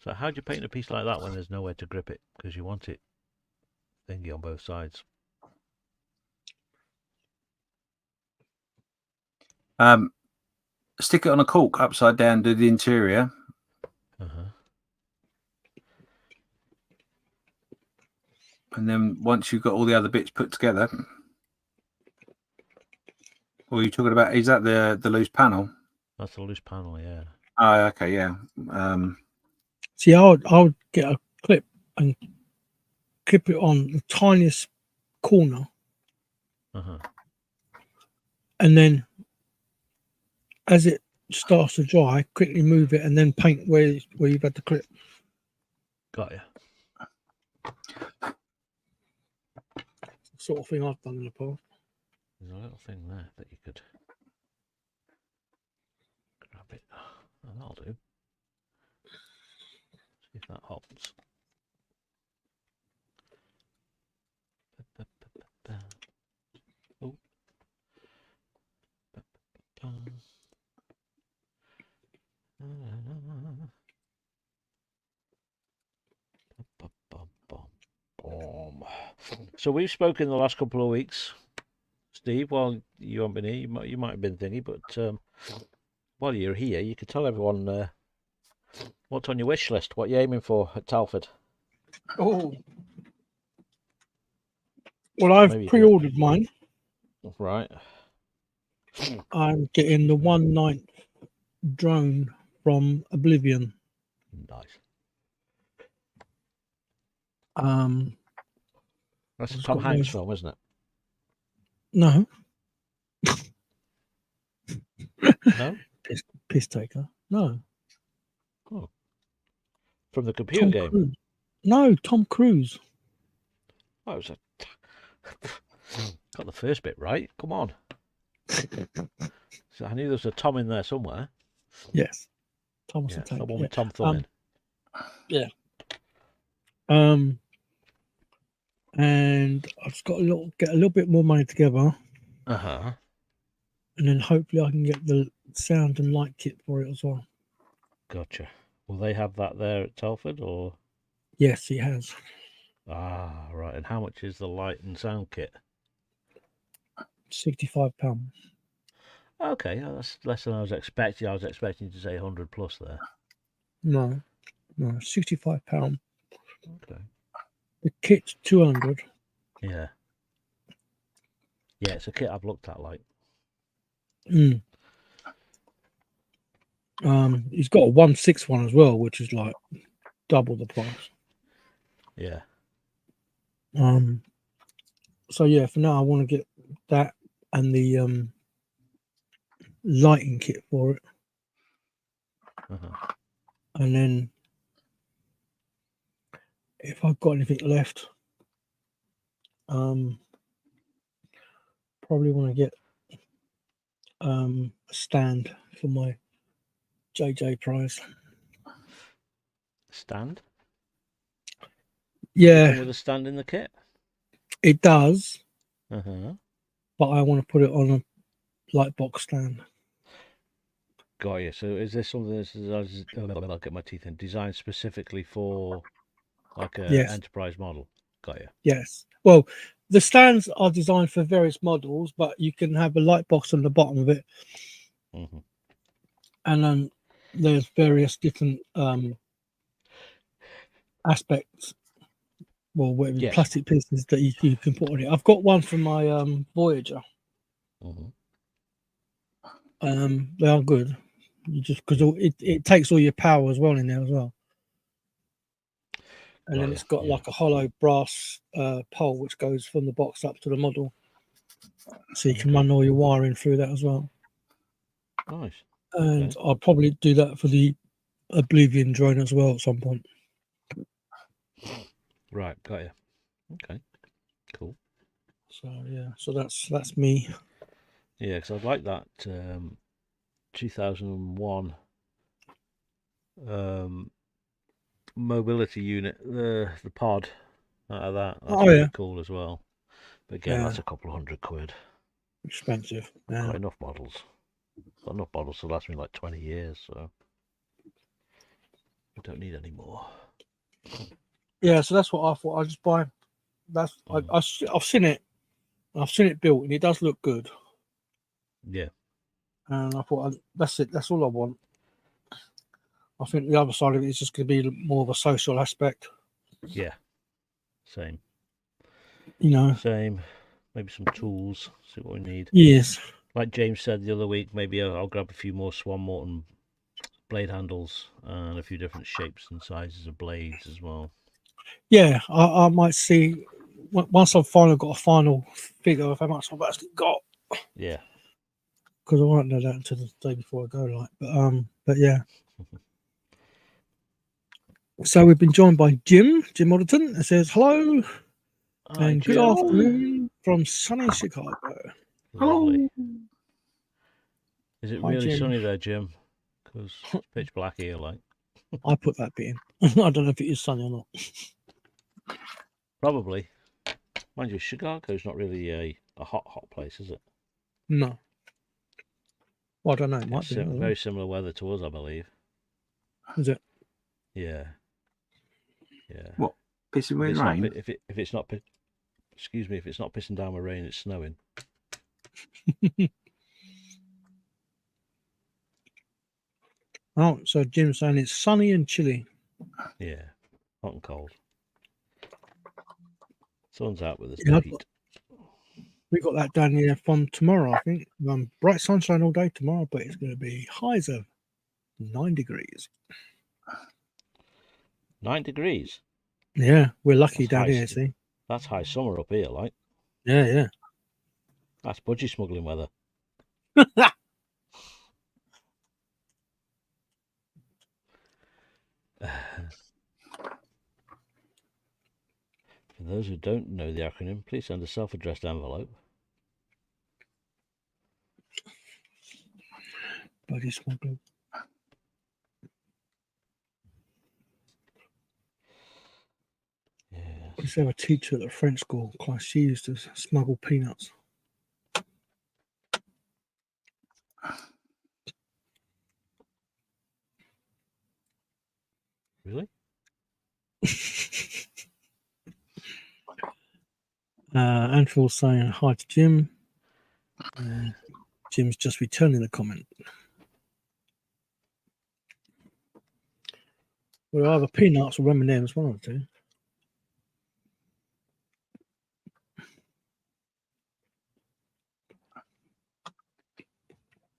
So how do you paint a piece like that when there's nowhere to grip it? Because you want it thingy on both sides. Stick it on a cork upside down, do the interior. And then once you've got all the other bits put together, or you're talking about, is that the loose panel? That's a loose panel, yeah. Oh, okay, yeah. See, I would get a clip and clip it on the tiniest corner, and then as it starts to dry, quickly move it and then paint where you've had the clip. Got you. Sort of thing I've done in the past. There's a little thing there that you could grab it. Oh, that'll do. See if that hops. Oh. So we've spoken the last couple of weeks, Steve. While you haven't been here, you might have been thingy, but while you're here, you could tell everyone what's on your wish list, what you're aiming for at Telford. Oh, well, I've pre-ordered mine. Right. I'm getting the 1/9 drone from Oblivion. Nice. That's a Tom Hanks film, isn't it? No. No? Piss taker. No. Oh. From the computer game? Cruise. No, Tom Cruise. Oh, it was got the first bit right. Come on. So I knew there was a Tom in there somewhere. Yes. Thomas the Tank. one with Tom Thumb in. Yeah. And I've just got get a little bit more money together. And then hopefully I can get the sound and light kit for it as well. Gotcha. Will they have that there at Telford, or? Yes, he has. Ah, right. And how much is the light and sound kit? £65. Okay, that's less than I was expecting. I was expecting to say 100 plus there. No, £65. Okay. The kit's 200. Yeah. Yeah, it's a kit I've looked at, like. He's got a 1/6 one as well, which is like double the price. Yeah. So yeah, for now I want to get that and the lighting kit for it. And then if I've got anything left, probably want to get a stand for my JJ prize. Stand? Yeah. With a stand in the kit? It does. But I want to put it on a light box stand. Got you. So is this something that's, I'll get my teeth in, designed specifically for like an enterprise model? Got you. Yes. Well, the stands are designed for various models, but you can have a light box on the bottom of it. And then there's various different aspects, well, whatever plastic pieces that you can put on it. I've got one for my Voyager. They are good. You just because it takes all your power as well in there as well. And then it's got like a hollow brass pole which goes from the box up to the model, so you can run all your wiring through that as well. Nice. And I'll probably do that for the Oblivion drone as well at some point. Right, got you. Okay, cool. So yeah, so that's me. Yeah, because I'd like that 2001 mobility unit, the pod out of that. That's pretty cool as well. But again, that's a couple £100. Expensive. I've got enough models. Got enough models to last me like 20 years. So I don't need any more. Yeah, so that's what I thought. I just buy. That's I've seen it. I've seen it built, and it does look good. Yeah. And I thought that's it. That's all I want. I think the other side of it is just going to be more of a social aspect. Yeah. Same. You know. Same. Maybe some tools. See what we need. Yes. Like James said the other week, maybe I'll grab a few more Swan Morton blade handles and a few different shapes and sizes of blades as well. Yeah, I might see once I've finally got a final figure of how much I've actually got. Yeah. Because I won't know that until the day before I go, like. But yeah. So we've been joined by Jim Alderton. It says hello. Hi, And good Jim. afternoon from sunny Chicago. Lovely. Is it Hi, really Jim. sunny there, Jim? Because it's pitch black here, like. I put that bit in. I don't know if it is sunny or not. Probably. Mind you, Chicago's not really a hot place, is it? No. Well, I don't know. It might It's be. very similar weather to us, I believe. Is it? Yeah. Yeah. What? Pissing with It's rain? not, if it's not, excuse me, if it's not pissing down with rain, it's snowing. Oh, so Jim's saying it's sunny and chilly. Yeah. Hot and cold. Sun's out with us, Yeah, no heat. We got that down here from tomorrow, I think. Bright sunshine all day tomorrow, but it's going to be highs of 9 degrees. 9 degrees? Yeah, we're lucky That's down high, here, see? That's high summer up here, like. Yeah. That's budgie smuggling weather. For those who don't know the acronym, please send a self-addressed envelope. Budgie smuggling. Yes. I used to have a teacher at the French school. Christ, she used to smuggle peanuts. Really? Anfield saying hi to Jim. Jim's just returning the comment. Well, either peanuts or M&M's, one or two.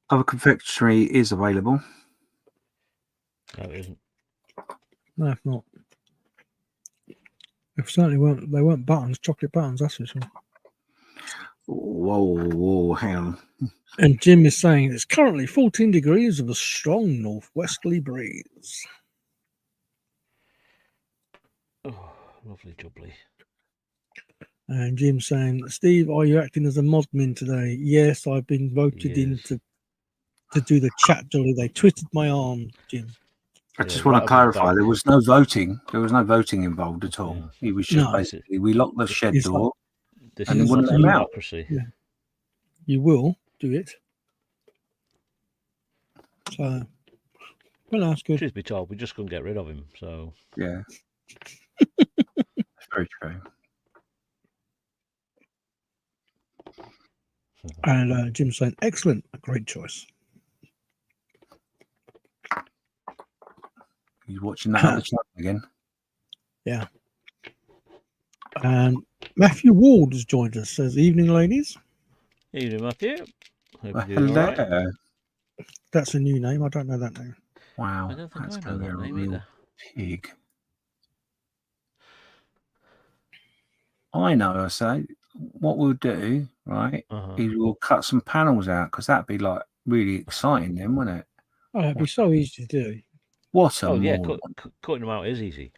Other confectionery is available. No, it isn't. No, if not. If certainly weren't, they weren't buttons, chocolate buttons, that's for sure. Whoa, hang on. And Jim is saying it's currently 14 degrees with a strong northwesterly breeze. Oh, lovely jubbly. And Jim saying, Steve, are you acting as a modmin today? Yes, I've been voted in to do the chat jolly. They twisted my arm, Jim. I just want to clarify, there was no voting. There was no voting involved at all. Yeah. It was just basically, we locked the shed door. This and is wouldn't not let them out. democracy. Yeah. You will do it. So, well, that's good. Truth be told, we just couldn't get rid of him, so... Yeah. That's very true. And Jim's saying, excellent, a great choice. He's watching that other channel again. Yeah. And Matthew Ward has joined us. Says, evening, ladies. Evening, Matthew. Hope you're doing all right. That's a new name. I don't know that name. Wow. I don't think That's I know that name either. Pig. I know, I say. What we'll do, right, is we'll cut some panels out because that'd be like really exciting then, wouldn't it? Oh, it'd be so easy to do. What a yeah, moron. cutting them out is easy.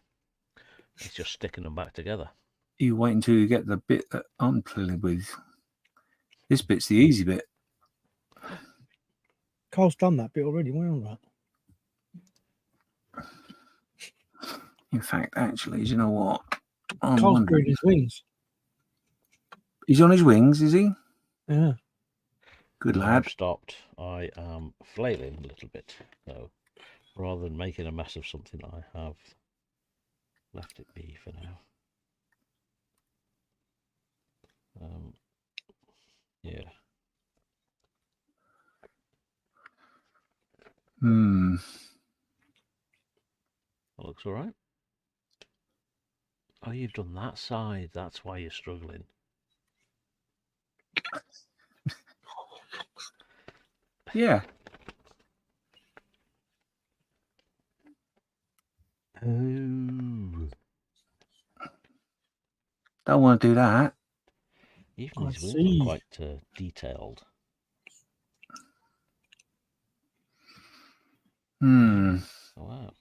It's just sticking them back together. You wait until you get the bit that I'm playing with. This bit's the easy bit. Carl's done that bit already. Why on that? In fact, actually, do you know what? Carl's doing his wings. He's on his wings, is he? Yeah. Good lad. I've stopped. I am flailing a little bit. So rather than making a mess of something I have left it be for now. Yeah. That looks all right. Oh, you've done that side. That's why you're struggling. Yeah. Oh. Don't want to do that. Even I his wings see. are quite detailed. Hmm. Oh, wow.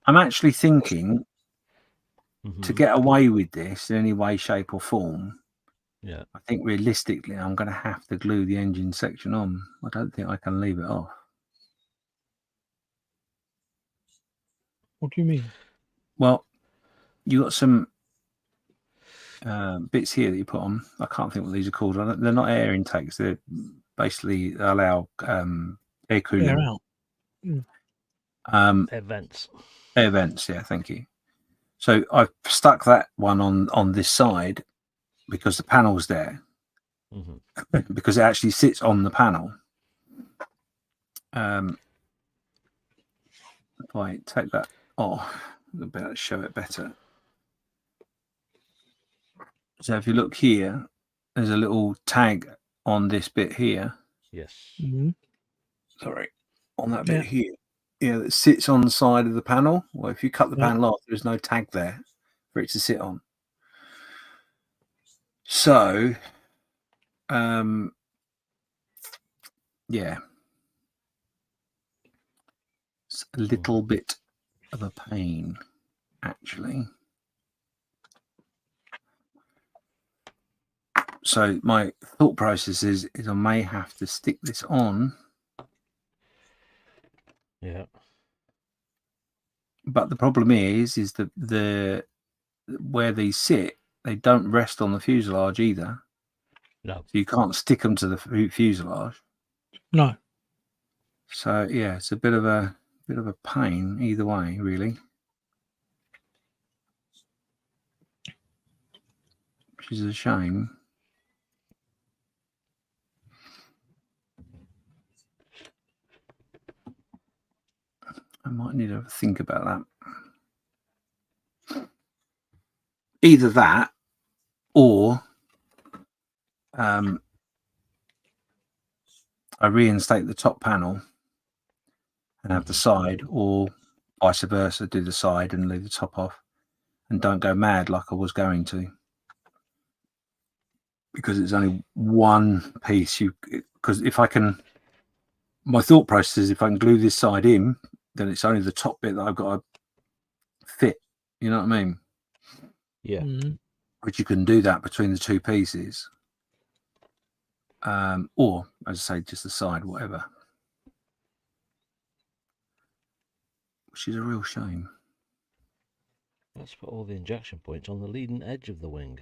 I'm actually thinking to Mhm. get away with this in any way, shape, or form. Yeah. I think realistically, I'm going to have to glue the engine section on. I don't think I can leave it off. What do you mean? Well, you got some bits here that you put on. I can't think what these are called. They're not air intakes. They're basically allow air cooling. Air out. Air vents. Air vents. Yeah, thank you. So I've stuck that one on this side because the panel's there. Mm-hmm. Because it actually sits on the panel. If I take that off, I'll be able to show it better. So if you look here, there's a little tag on this bit here. Yes. Mm-hmm. Sorry, on that bit here. Yeah, that sits on the side of the panel. Well, if you cut the panel off, there's no tag there for it to sit on. So, yeah, it's a little bit of a pain, actually. So my thought process is I may have to stick this on. Yeah. But the problem is the where these sit, they don't rest on the fuselage either. No. So you can't stick them to the fuselage. No. So yeah, it's a bit of a pain either way, really. Which is a shame. I might need to think about that. Either that or I reinstate the top panel and have the side, or vice versa, do the side and leave the top off and don't go mad like I was going to. Because it's only one piece. Because if I can, my thought process is if I can glue this side in, then it's only the top bit that I've got to fit. You know what I mean? Yeah. Mm-hmm. Which you can do that between the two pieces. Or, as I say, just the side, whatever. Which is a real shame. Let's put all the injection points on the leading edge of the wing.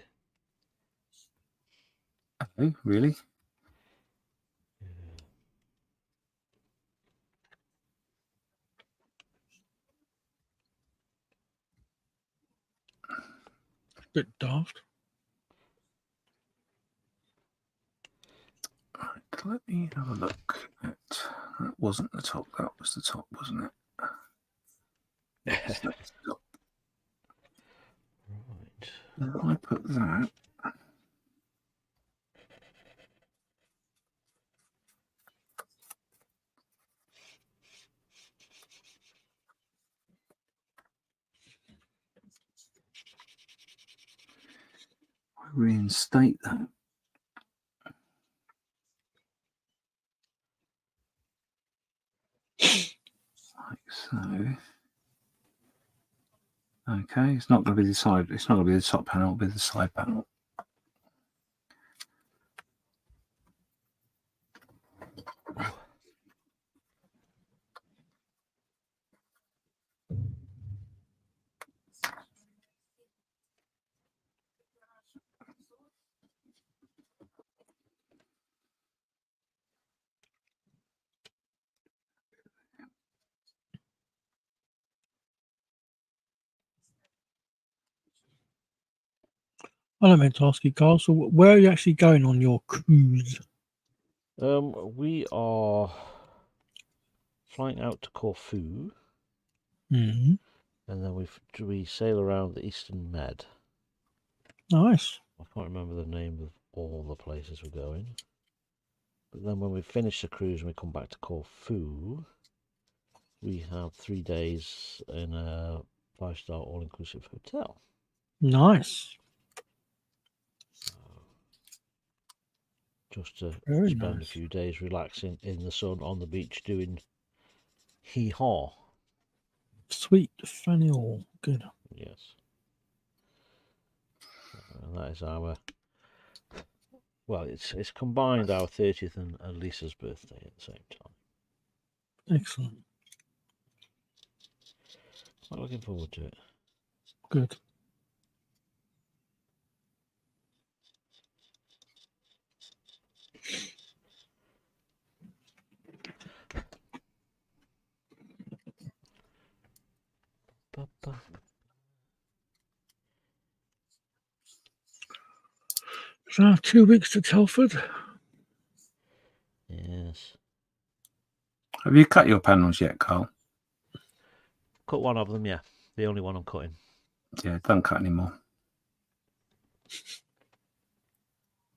Oh, really? Yeah. Bit daft. Right, let me have a look at. That wasn't the top. That was the top, wasn't it? Yes, that's the top. Right. If I put that. I reinstate that. Like so. Okay, it's not going to be the side. It's not going to be the top panel. It'll be the side panel. I don't meant to ask you, Carl. So where are you actually going on your cruise? We are flying out to Corfu, Hmm. and then we sail around the Eastern Med. Nice. I can't remember the name of all the places we're going. But then when we finish the cruise and we come back to Corfu, we have 3 days in a 5-star all-inclusive hotel. Nice. Just to Very spend a nice. few days relaxing in the sun on the beach doing hee-haw. Sweet fennel. Good. Yes. And that is our... Well, it's combined our 30th and Lisa's birthday at the same time. Excellent. Quite looking forward to it. Good. So I have 2 weeks to Telford. Yes. Have you cut your panels yet, Carl? Cut one of them, yeah. The only one I'm cutting. Yeah, don't cut anymore.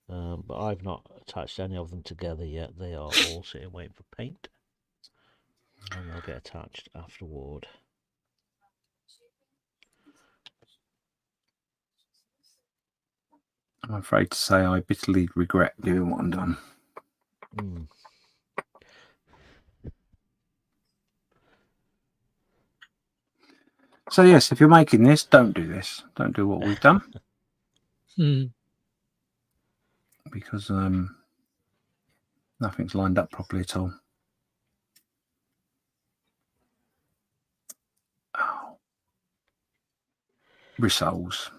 But I've not attached any of them together yet. They are all sitting waiting for paint. And they'll get attached afterward. I'm afraid to say I bitterly regret doing what I'm done. Mm. So yes, if you're making this, don't do this. Don't do what we've done. Because nothing's lined up properly at all. Oh. Rissoles.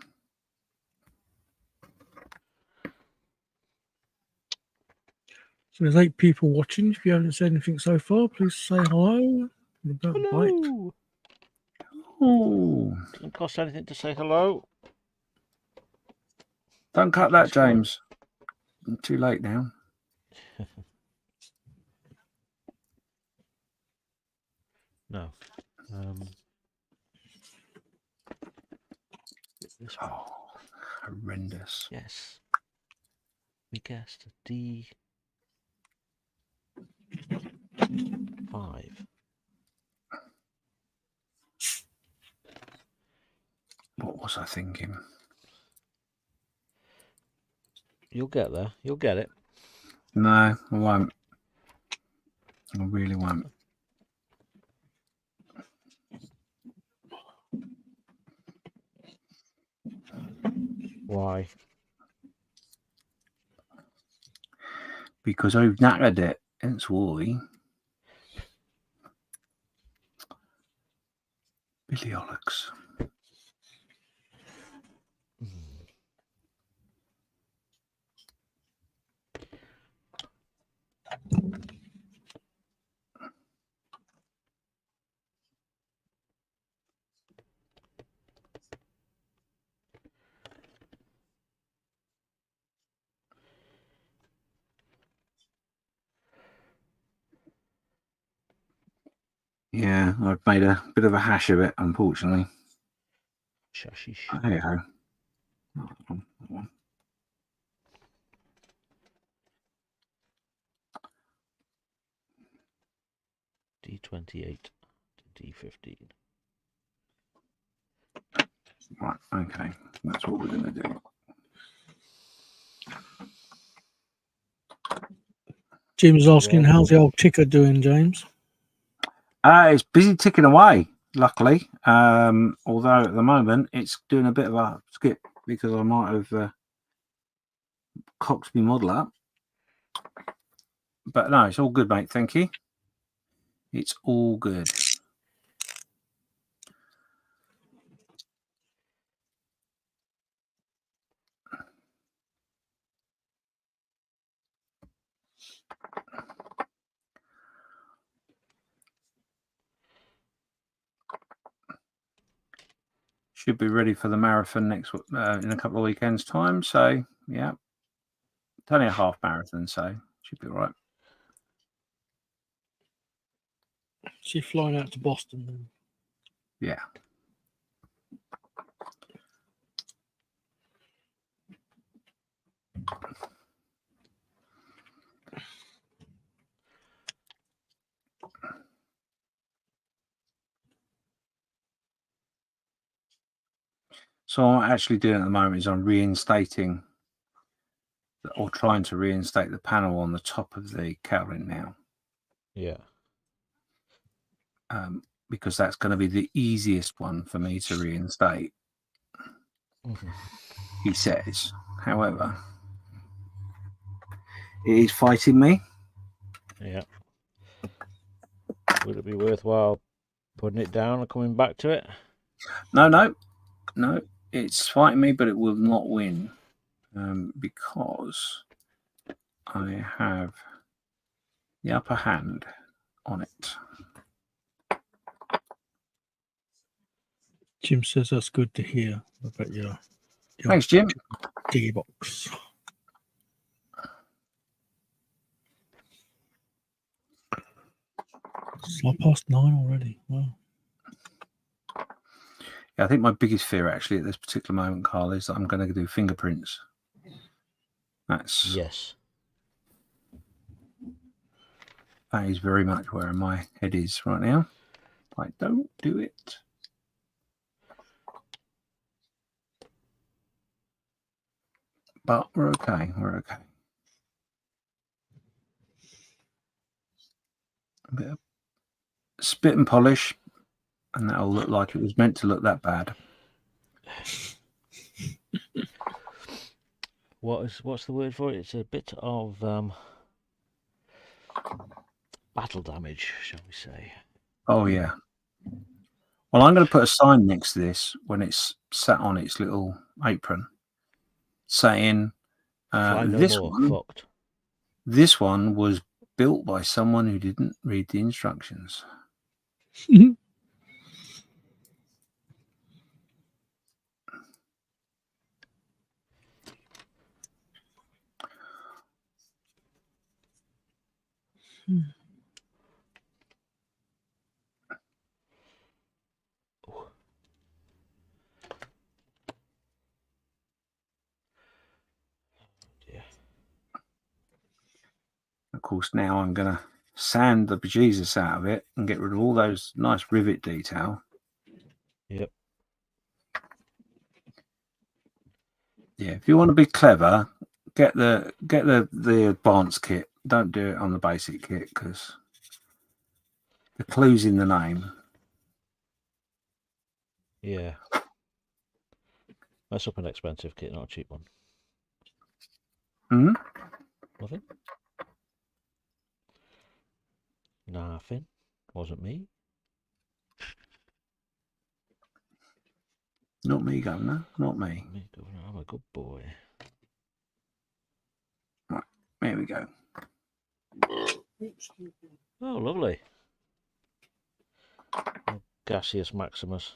So there's 8 people watching. If you haven't said anything so far, please say hello. Don't bite. Hello! Oh, Doesn't cost anything to say hello. don't cut that, James. Too late now. No. This one. Oh, horrendous. Yes. We guessed D5. What was I thinking? You'll get there. You'll get it. No, I won't. I really won't. Why? Because I've knackered it. That's why. Biliolux. Yeah, I've made a bit of a hash of it, unfortunately. Shashish. There you go. D28 to D15. Right, okay. That's what we're going to do. Jim's asking, how's the old ticker doing, James? It's busy ticking away, luckily. Although at the moment it's doing a bit of a skip because I might have cocked my model up. But no, it's all good, mate. Thank you. It's all good. Should be ready for the marathon next in a couple of weekends' time. So yeah, it's only a half marathon, so should be all right. She's flying out to Boston then. Yeah. So what I'm actually doing at the moment is I'm reinstating or trying to reinstate the panel on the top of the cowling now. Yeah. Because that's going to be the easiest one for me to reinstate, he says. However, it is fighting me. Yeah. Would it be worthwhile putting it down and coming back to it? No. It's fighting me, but it will not win because I have the upper hand on it. Jim says that's good to hear about your Thanks, Jim. diggy box. It's 9:30 already. Wow. Yeah, I think my biggest fear actually at this particular moment, Carl, is that I'm going to do fingerprints. Yes. That is very much where my head is right now. I don't do it. But we're okay. We're okay. A bit of spit and polish, and that'll look like it was meant to look that bad. What's the word for it? It's a bit of battle damage, shall we say? Oh yeah. Well, I'm going to put a sign next to this when it's sat on its little apron, saying Fly no this more, one. fucked. This one was built by someone who didn't read the instructions. Yeah. Of course, now I'm going to sand the bejesus out of it and get rid of all those nice rivet detail. Yep. Yeah, if you want to be clever, get the advanced kit. Don't do it on the basic kit because the clue's in the name. Yeah. That's up an expensive kit, not a cheap one. Hmm? Nothing? Nothing. Wasn't me. Not me, Governor. Not me. Me, Governor. I'm a good boy. Right, there we go. Oh, lovely. Oh, gaseous Maximus.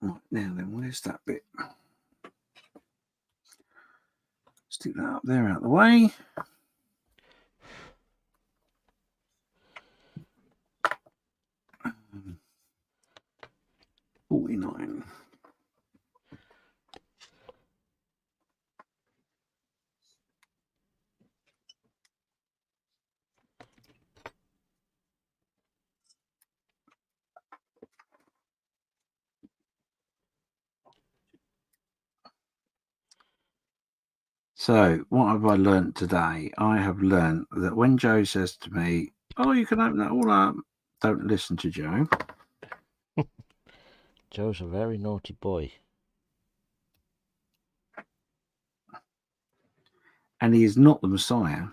Right, now then, where's that bit? Stick that up there out of the way. Um, 49. So, what have I learnt today? I have learnt that when Joe says to me, "Oh, you can open that all up," don't listen to Joe. Joe's a very naughty boy. And he is not the Messiah.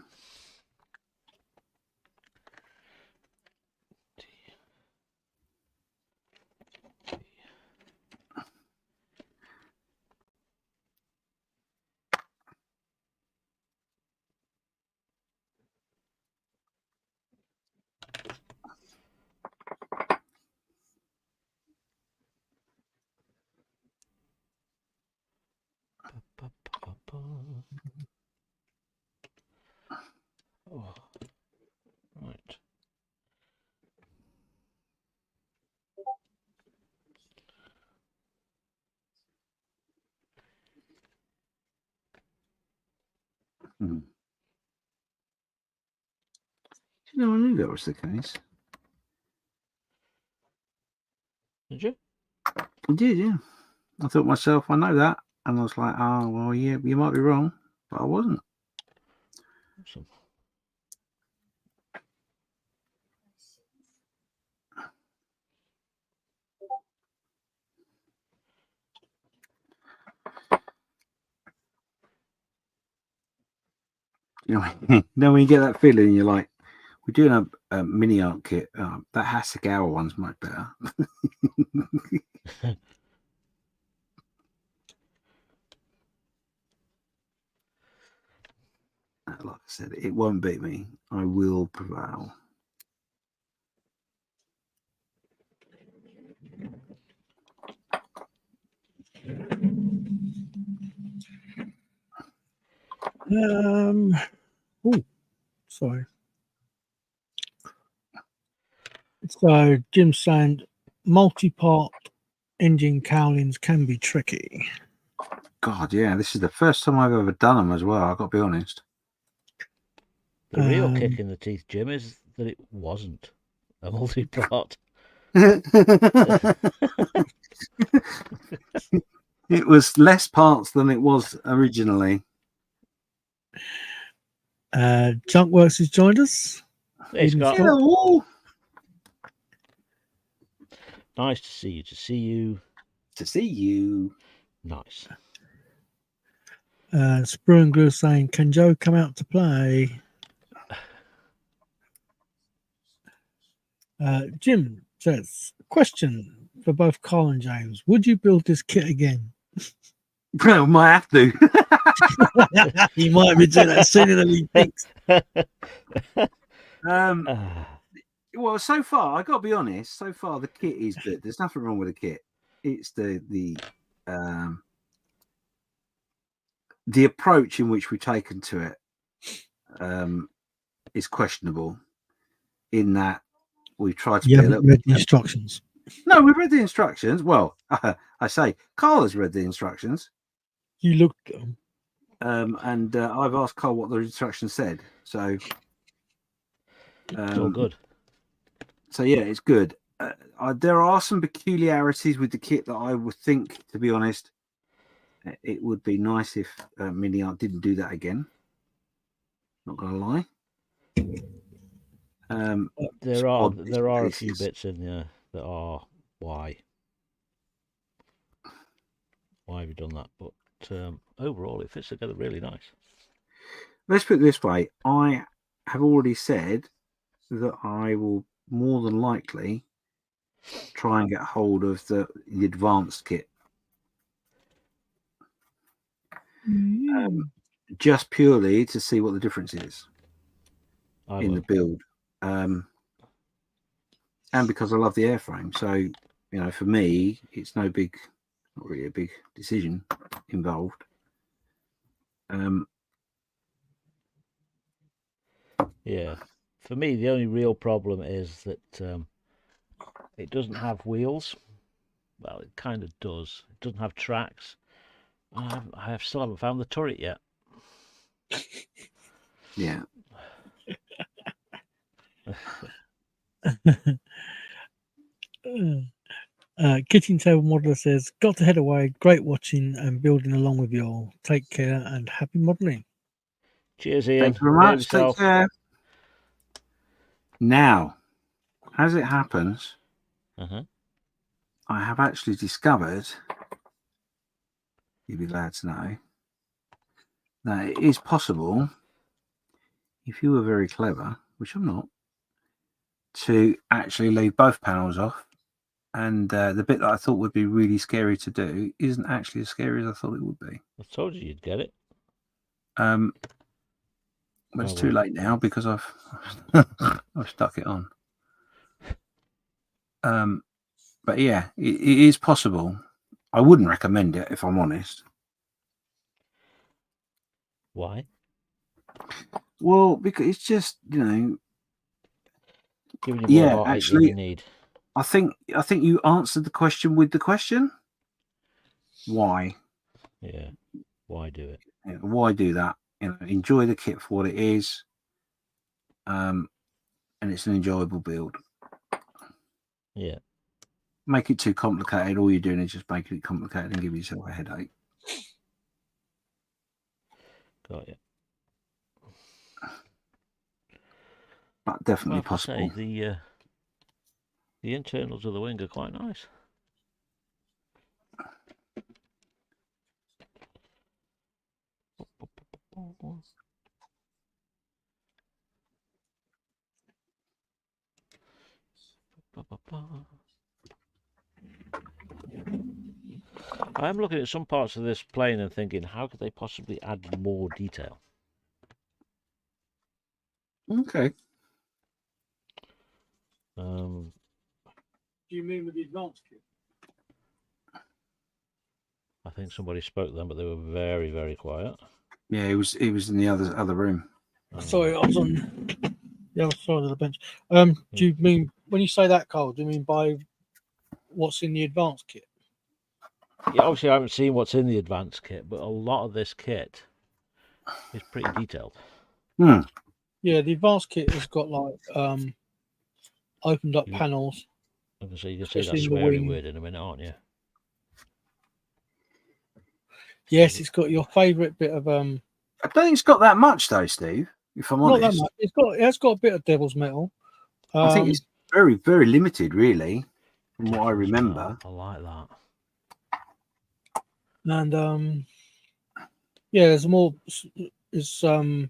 No, I knew that was the case. Did you? I did, yeah. I thought myself, I know that. And I was like, oh, well, yeah, you might be wrong. But I wasn't. Awesome. You know, when you get that feeling, you're like, we're doing a Miniart kit. That Hasegawa one's much better. Like I said, it won't beat me. I will prevail. Oh, sorry. So Jim's saying multi-part engine cowlings can be tricky. God, yeah, this is the first time I've ever done them as well. I've got to be honest. The real kick in the teeth, Jim, is that it wasn't a multi-part. It was less parts than it was originally. Junkworks has joined us. Hey, Scott. Hello. Nice to see you. To see you. To see you. Nice. Sprue and Glue saying, can Joe come out to play? Jim says, question for both Carl and James. Would you build this kit again? Well, might have to. He might be doing that sooner than he thinks. Well, so far, I got to be honest. So far, the kit is good. There's nothing wrong with the kit. It's the approach in which we've taken to it is questionable. In that we've tried to You be a haven't little read the instructions. No, we've read the instructions. Well, I say Carl has read the instructions. You looked at them. And I've asked Carl what the instructions said. So It's all good. So yeah, it's good. There are some peculiarities with the kit that I would think, to be honest, it would be nice if Miniart didn't do that again. Not gonna lie. There are a few bits in there that are why have you done that? But overall, it fits together really nice. Let's put it this way: I have already said that I will more than likely try and get hold of the advanced kit, just purely to see what the difference is in the build, and because I love the airframe. So, you know, for me, it's not really a big decision involved. Yeah, for me, the only real problem is that it doesn't have wheels. Well, it kind of does. It doesn't have tracks. I still haven't found the turret yet. Yeah. Kitchen Table Modeler says, got to head away. Great watching and building along with you all. Take care and happy modeling. Cheers, Ian. Thank you very much. Take care. Now, as it happens, I have actually discovered, you'll be glad to know, that it is possible, if you were very clever, which I'm not, to actually leave both panels off. And the bit that I thought would be really scary to do isn't actually as scary as I thought it would be. I told you you'd get it. But it's too late now because I've stuck it on. But yeah, it is possible. I wouldn't recommend it if I'm honest. Why? Well, because it's just, you know, giving you more heartache than you need. I think you answered the question with the question. Why? Yeah. Why do it? Why do that? You know, enjoy the kit for what it is. and it's an enjoyable build. Yeah. Make it too complicated, all you're doing is just making it complicated and give yourself a headache. Got you. But definitely I have to possible. say, the internals of the wing are quite nice. I am looking at some parts of this plane and thinking, how could they possibly add more detail? Okay. Do you mean with the advanced kit? I think somebody spoke then, but they were very, very quiet. Yeah, he was in the other room. Sorry, I was on the other side of the bench. Do you mean when you say that, Carl? Do you mean by what's in the advanced kit? Yeah, obviously I haven't seen what's in the advanced kit, but a lot of this kit is pretty detailed. Hmm. Yeah, the advanced kit has got like opened up panels. I'm gonna say you can say that especially in the sweary wing. word in a minute, aren't you? Yes, it's got your favourite bit of I don't think it's got that much though, Steve. If I'm not honest, that much. It has got a bit of devil's metal. I think it's very, very limited, really, from what I Devil's remember. metal. I like that. And yeah, there's some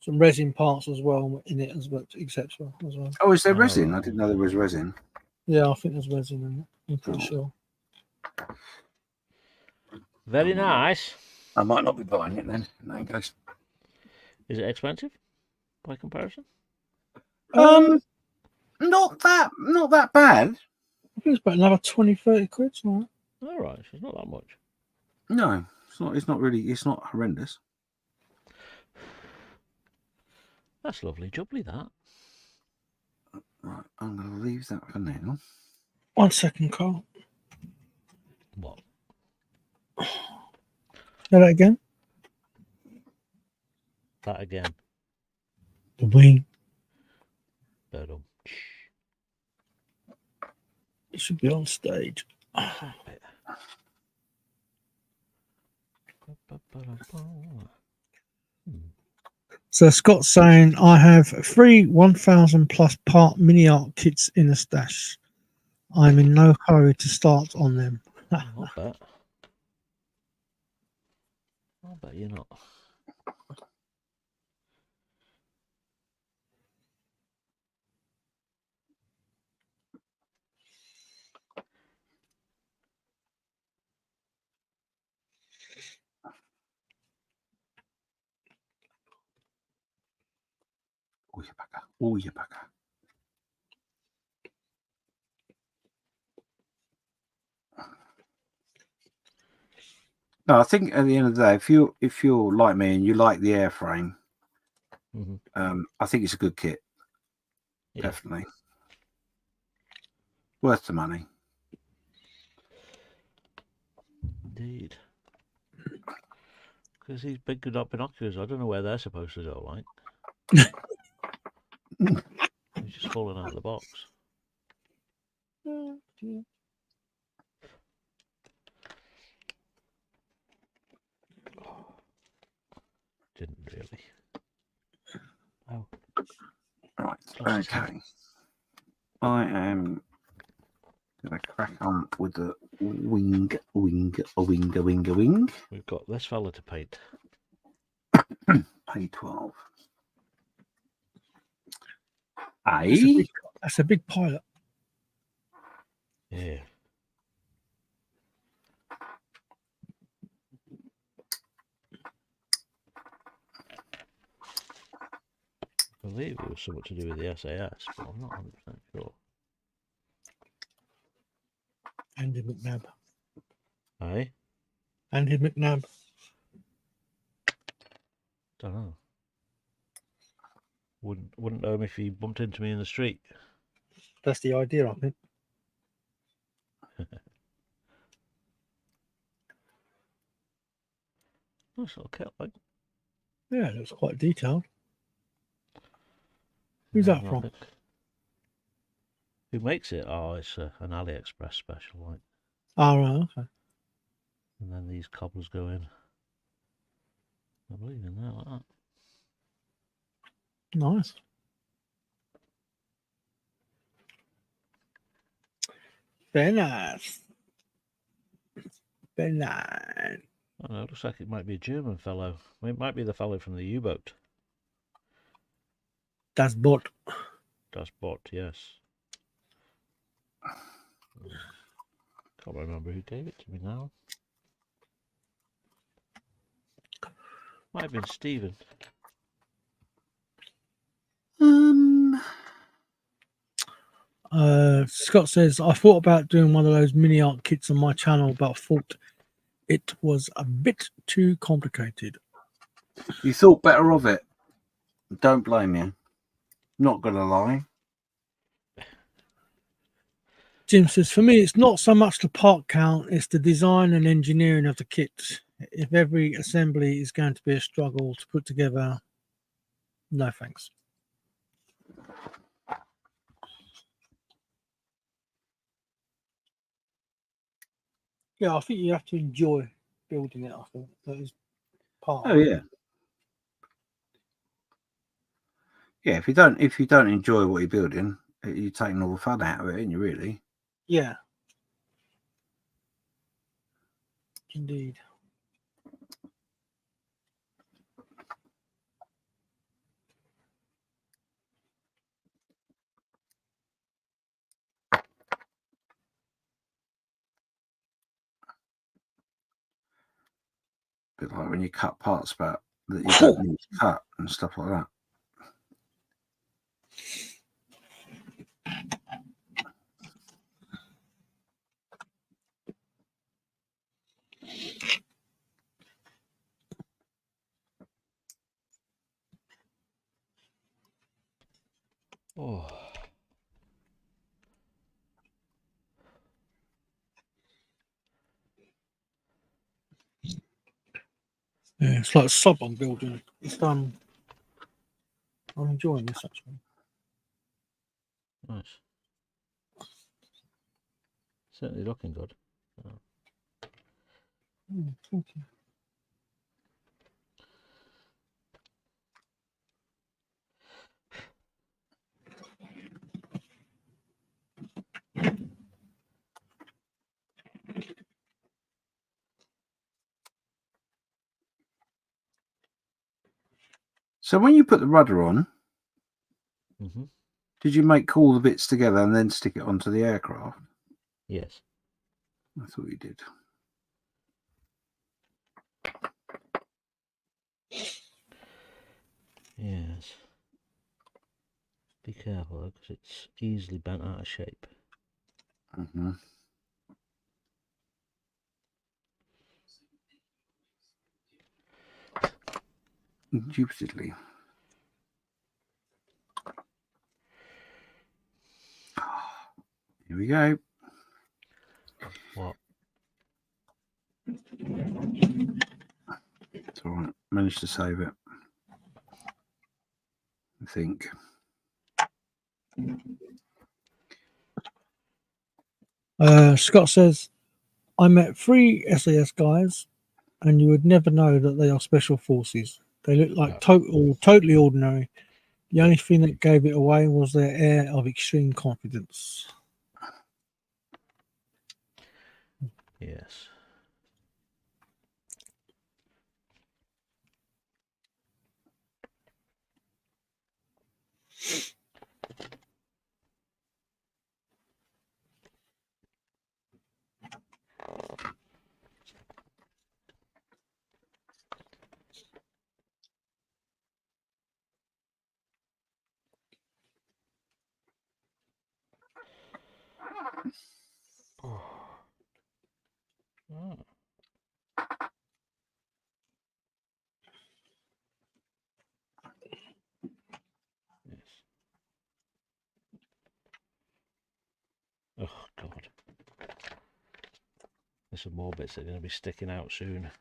resin parts as well in it as well, etc. as well. Oh, is there Oh, resin? right. I didn't know there was resin. Yeah, I think there's resin in it. I'm pretty Oh. sure. Very nice. I might not be buying it then. In that case. Is it expensive by comparison? Not that bad. I think it's about another 20-30 quid. Right? All right, so it's not that much. No, it's not really. It's not horrendous. That's lovely, jubbly, that. Right, I'm going to leave that for now. 1 second, Carl. What? Say that again. That again. The wing. Ba-dum. It should be on stage. So Scott's saying, I have 3 1,000 plus part Miniart kits in the stash. I'm in no hurry to start on them. I'll bet. I'll bet you're not. Oh, you bugger. No, I think at the end of the day, if you're like me and you like the airframe, I think it's a good kit. Yeah. Definitely worth the money. Indeed. Because these big good binoculars, I don't know where they're supposed to go, like. They're just falling out of the box. Didn't really. Oh. Right. Okay. I am going to crack on with the wing. We've got this fella to paint. P12. That's a big pilot. Yeah. I believe it was something to do with the SAS, but I'm not 100% sure. Andy McNabb. Aye? Andy McNabb. Don't know. Wouldn't know him if he bumped into me in the street. That's the idea, I think. Nice little kit, like. Yeah, it looks quite detailed. Who's that from? Who makes it? Oh, it's an AliExpress special, like. Oh, right, okay. And then these cobblers go in. I believe in that, like that. Nice. Very nice. Very nice. Oh, no, it looks like it might be a German fellow. It might be the fellow from the U-boat. Das Boot. Das Boot, yes. Can't remember who gave it to me now. Might have been Stephen. Scott says, I thought about doing one of those Miniart kits on my channel, but I thought it was a bit too complicated. You thought better of it. Don't blame you. Not gonna lie. Jim says, for me, it's not so much the part count, it's the design and engineering of the kit. If every assembly is going to be a struggle to put together, no thanks. Yeah, I think you have to enjoy building it. I think that is part Oh of it. yeah. Yeah, if you don't enjoy what you're building, you're taking all the fun out of it, ain't you, really? Yeah. Indeed. A bit like when you cut parts back that you don't need to cut and stuff like that. Oh. Yeah, it's like sub I'm building. It's I'm enjoying this actually. Nice. Certainly looking good. Oh. Thank you. So when you put the rudder on, Mm-hmm. did you make all the bits together and then stick it onto the aircraft? Yes. I thought you did. Yes. Be careful though, because it's easily bent out of shape. Mm-hmm. Indubitably. Here we go. What? It's all right. Managed to save it. I think. Scott says, I met 3 SAS guys and you would never know that they are special forces. They look like totally ordinary. The only thing that gave it away was their air of extreme confidence. Yes. Oh. Oh. Yes. Oh God. There's some more bits that are going to be sticking out soon.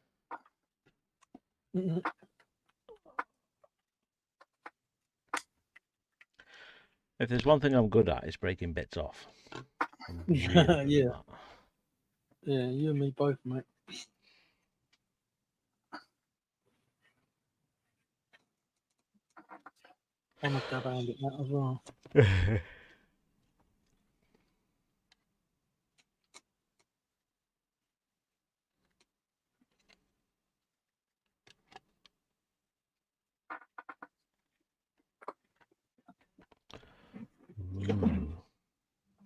If there's one thing I'm good at, it's breaking bits off. I'm really good at Yeah. that. Yeah, you and me both, mate. I'm a dab hand at that as well.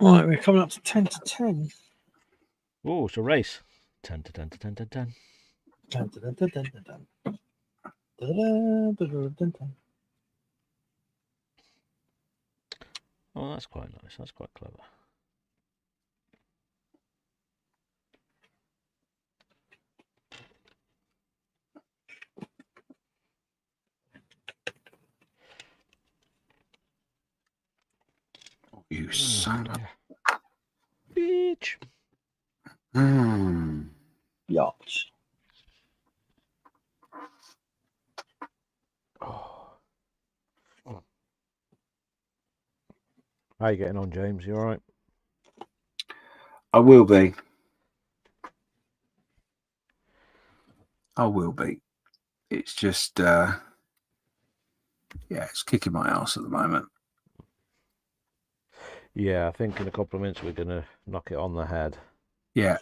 Right, we're coming up to 10 to 10. Oh, it's a race. 10 to 10 to 10 to 10. Dun, dun, dun, dun, dun, dun. Dun, dun, dun, dun, dun. Oh, that's quite nice. That's quite clever. You son of Bitch. Yacht. Oh. How you getting on, James? You all right? I will be. I will be. It's just, yeah, it's kicking my ass at the moment. Yeah, I think in a couple of minutes we're going to knock it on the head. Yeah.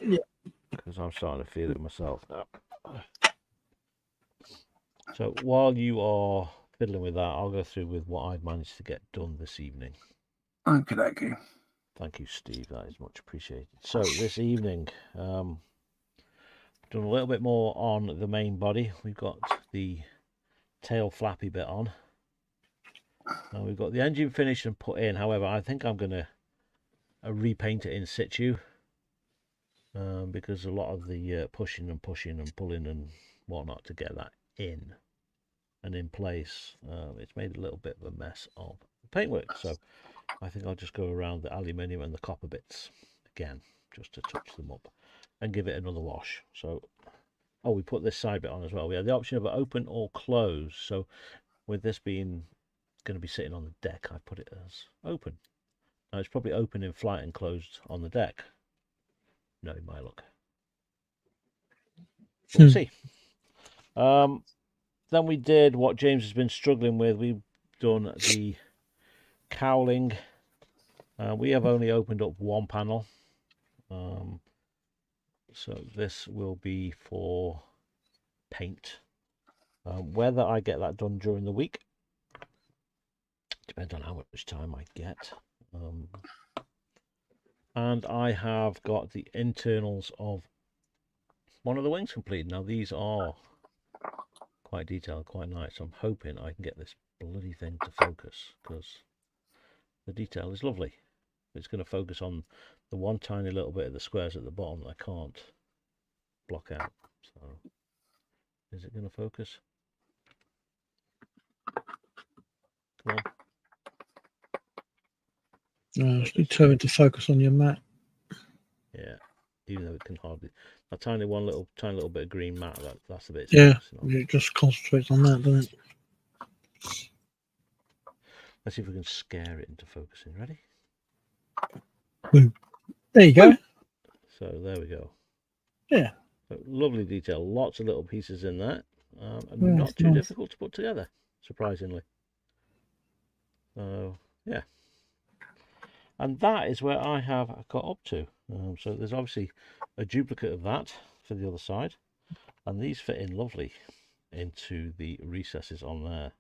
Because I'm starting to feel it myself now. So while you are fiddling with that, I'll go through with what I've managed to get done this evening. Okay, okay. Thank you, Steve. That is much appreciated. So this evening, done a little bit more on the main body. We've got the tail flappy bit on. We've got the engine finished and put in. However, I think I'm going to repaint it in situ because a lot of the pushing and pulling and whatnot to get that in and in place, it's made a little bit of a mess of the paintwork. So I think I'll just go around the aluminium and the copper bits again, just to touch them up and give it another wash. So, oh, we put this side bit on as well. We had the option of open or close. So with this being going to be sitting on the deck, I put it as open. Now it's probably open in flight and closed on the deck. No, in my look. We'll see. Then we did what James has been struggling with. We've done the cowling. We have only opened up one panel. So this will be for paint. Whether I get that done during the week depends on how much time I get. And I have got the internals of one of the wings completed. Now these are quite detailed, quite nice. I'm hoping I can get this bloody thing to focus because the detail is lovely. It's going to focus on the one tiny little bit of the squares at the bottom that I can't block out. So is it going to focus? Come on. It's determined to focus on your mat. Yeah, even though it can hardly. A tiny little bit of green mat. That's the bit. Yeah, it just concentrates on that, doesn't it? Let's see if we can scare it into focusing. Ready? Boom. There you go. So there we go. Yeah. So, lovely detail. Lots of little pieces in there. And Yeah, not too nice. difficult to put together, surprisingly. So yeah. And that is where I have got up to. So there's obviously a duplicate of that for the other side. And these fit in lovely into the recesses on there.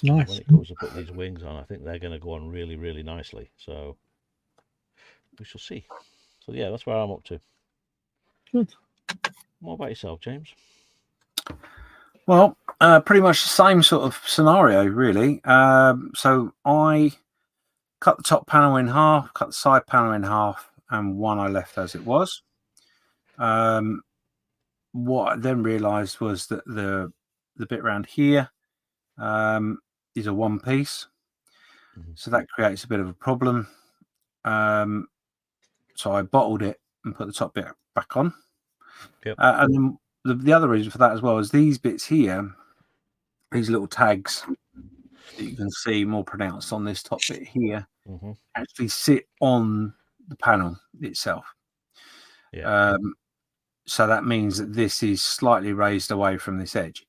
Nice. When it comes to put these wings on, I think they're going to go on really, really nicely. So we shall see. So yeah, that's where I'm up to. Good. What about yourself, James? Well, pretty much the same sort of scenario, really. So I cut the top panel in half, cut the side panel in half, and one I left as it was. What I then realised was that the bit around here is a one piece, so that creates a bit of a problem. So I bottled it and put the top bit back on. Yep. And then the other reason for that as well is these bits here, these little tags that you can see more pronounced on this top bit here Mm-hmm. actually sit on the panel itself. Yeah. So that means that this is slightly raised away from this edge.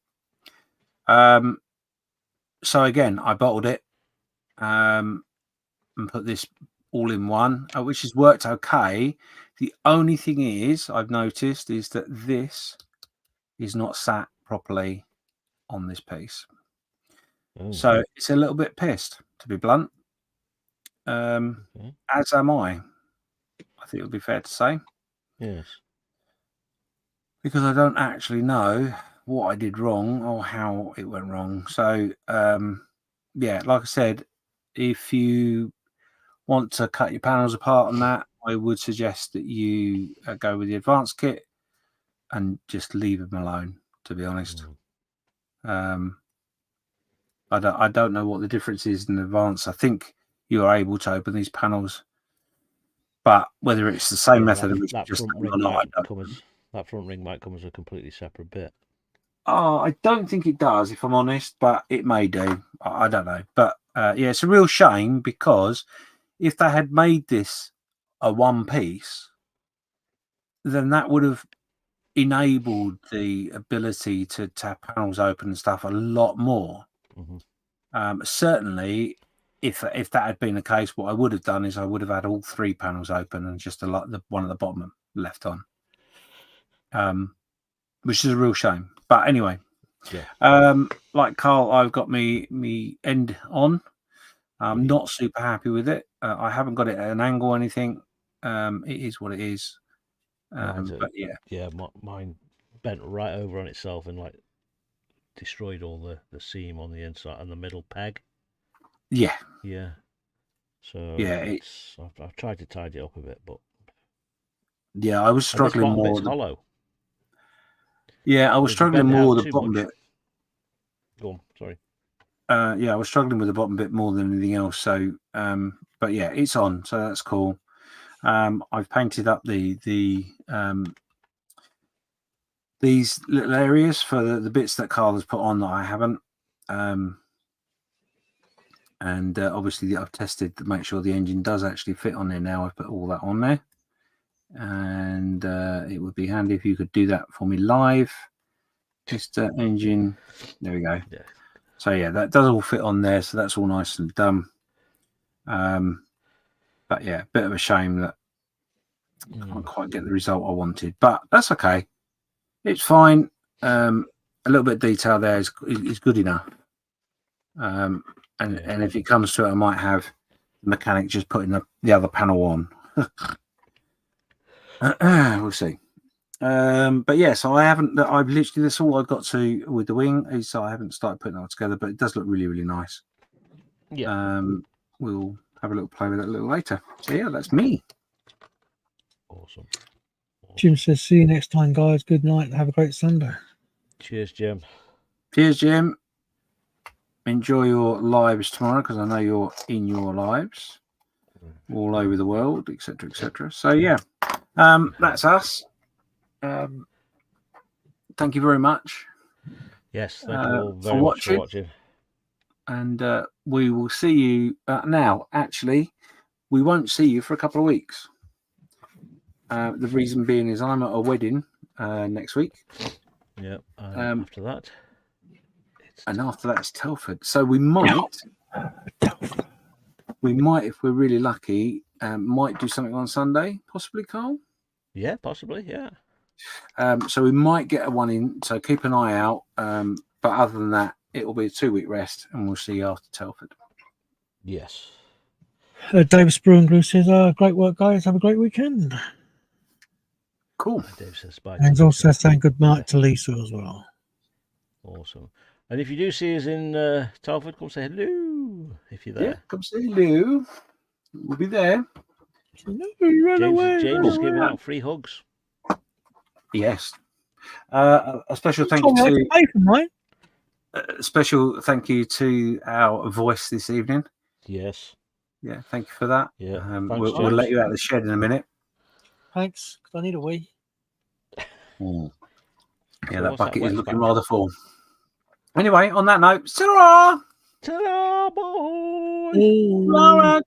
So again, I bottled it and put this all in one, which has worked okay. The only thing is, I've noticed, is that this is not sat properly on this piece. Oh. So it's a little bit pissed, to be blunt. Okay. As am I think it would be fair to say. Yes. Because I don't actually know what I did wrong or how it went wrong. So, yeah, like I said, if you want to cut your panels apart on that, I would suggest that you go with the advanced kit and just leave them alone, to be honest. I don't know what the difference is in advance. I think you are able to open these panels, but whether it's the same method that front ring might come as a completely separate bit. I don't think it does, if I'm honest, but it may do. I don't know. But yeah, it's a real shame, because if they had made this a one piece, then that would have enabled the ability to have panels open and stuff a lot more. Mm-hmm. Certainly, if that had been the case, what I would have done is I would have had all three panels open and just the one at the bottom left on, which is a real shame. But anyway, yeah. Like Carl, I've got me end on. I'm not super happy with it. I haven't got it at an angle or anything. It is what it is. But yeah, mine bent right over on itself and like destroyed all the seam on the inside and the middle peg. Yeah. So yeah, I've tried to tidy it up a bit, but yeah, I was struggling more. Bit's hollow. Yeah, I was struggling more with the bottom bit. Go on, sorry. Yeah, I was struggling with the bottom bit more than anything else. So, but yeah, it's on, so that's cool. I've painted up these little areas for the bits that Carl has put on that I haven't. And obviously I've tested to make sure the engine does actually fit on there now. I've put all that on there. And it would be handy if you could do that for me live. Just engine. There we go. Yeah. So yeah, that does all fit on there. So that's all nice and done. But yeah, bit of a shame that I can't quite get the result I wanted. But that's okay. It's fine. A little bit of detail there is good enough. And if it comes to it, I might have the mechanic just putting the other panel on. We'll see. But yeah, so I've literally, that's all I've got to with the wing, is so I haven't started putting it all together, but it does look really, really nice. Yeah. We'll have a little play with it a little later. So yeah, that's me. Awesome. Jim says, see you next time, guys. Good night. Have a great Sunday. Cheers, Jim. Cheers, Jim. Enjoy your lives tomorrow, because I know you're in your lives all over the world, etc., etc. So yeah, that's us. Thank you very much. Yes, thank you all very much for watching. And we will see you now. Actually, we won't see you for a couple of weeks. The reason being is I'm at a wedding next week. Yeah. After that, it's Telford. So we might, if we're really lucky, might do something on Sunday, possibly, Carl. Yeah, possibly. Yeah. So we might get a one in. So keep an eye out. But other than that, it will be a 2-week rest, and we'll see you after Telford. Yes. David Spruangrew says, great work, guys. Have a great weekend. Cool. Dave says bye. And he's also saying good night to Lisa as well. Awesome. And if you do see us in Telford, come say hello if you're there. Yeah, come say hello. We'll be there. James is giving out free hugs. Yes. A special thank you to special thank you to our voice this evening. Yes. Yeah, thank you for that. Yeah. We'll let you out of the shed in a minute. Thanks, because I need a wee. Yeah, that bucket is looking rather full. Anyway, on that note, ta-ra! Ta-da, boy! Oh. Laura,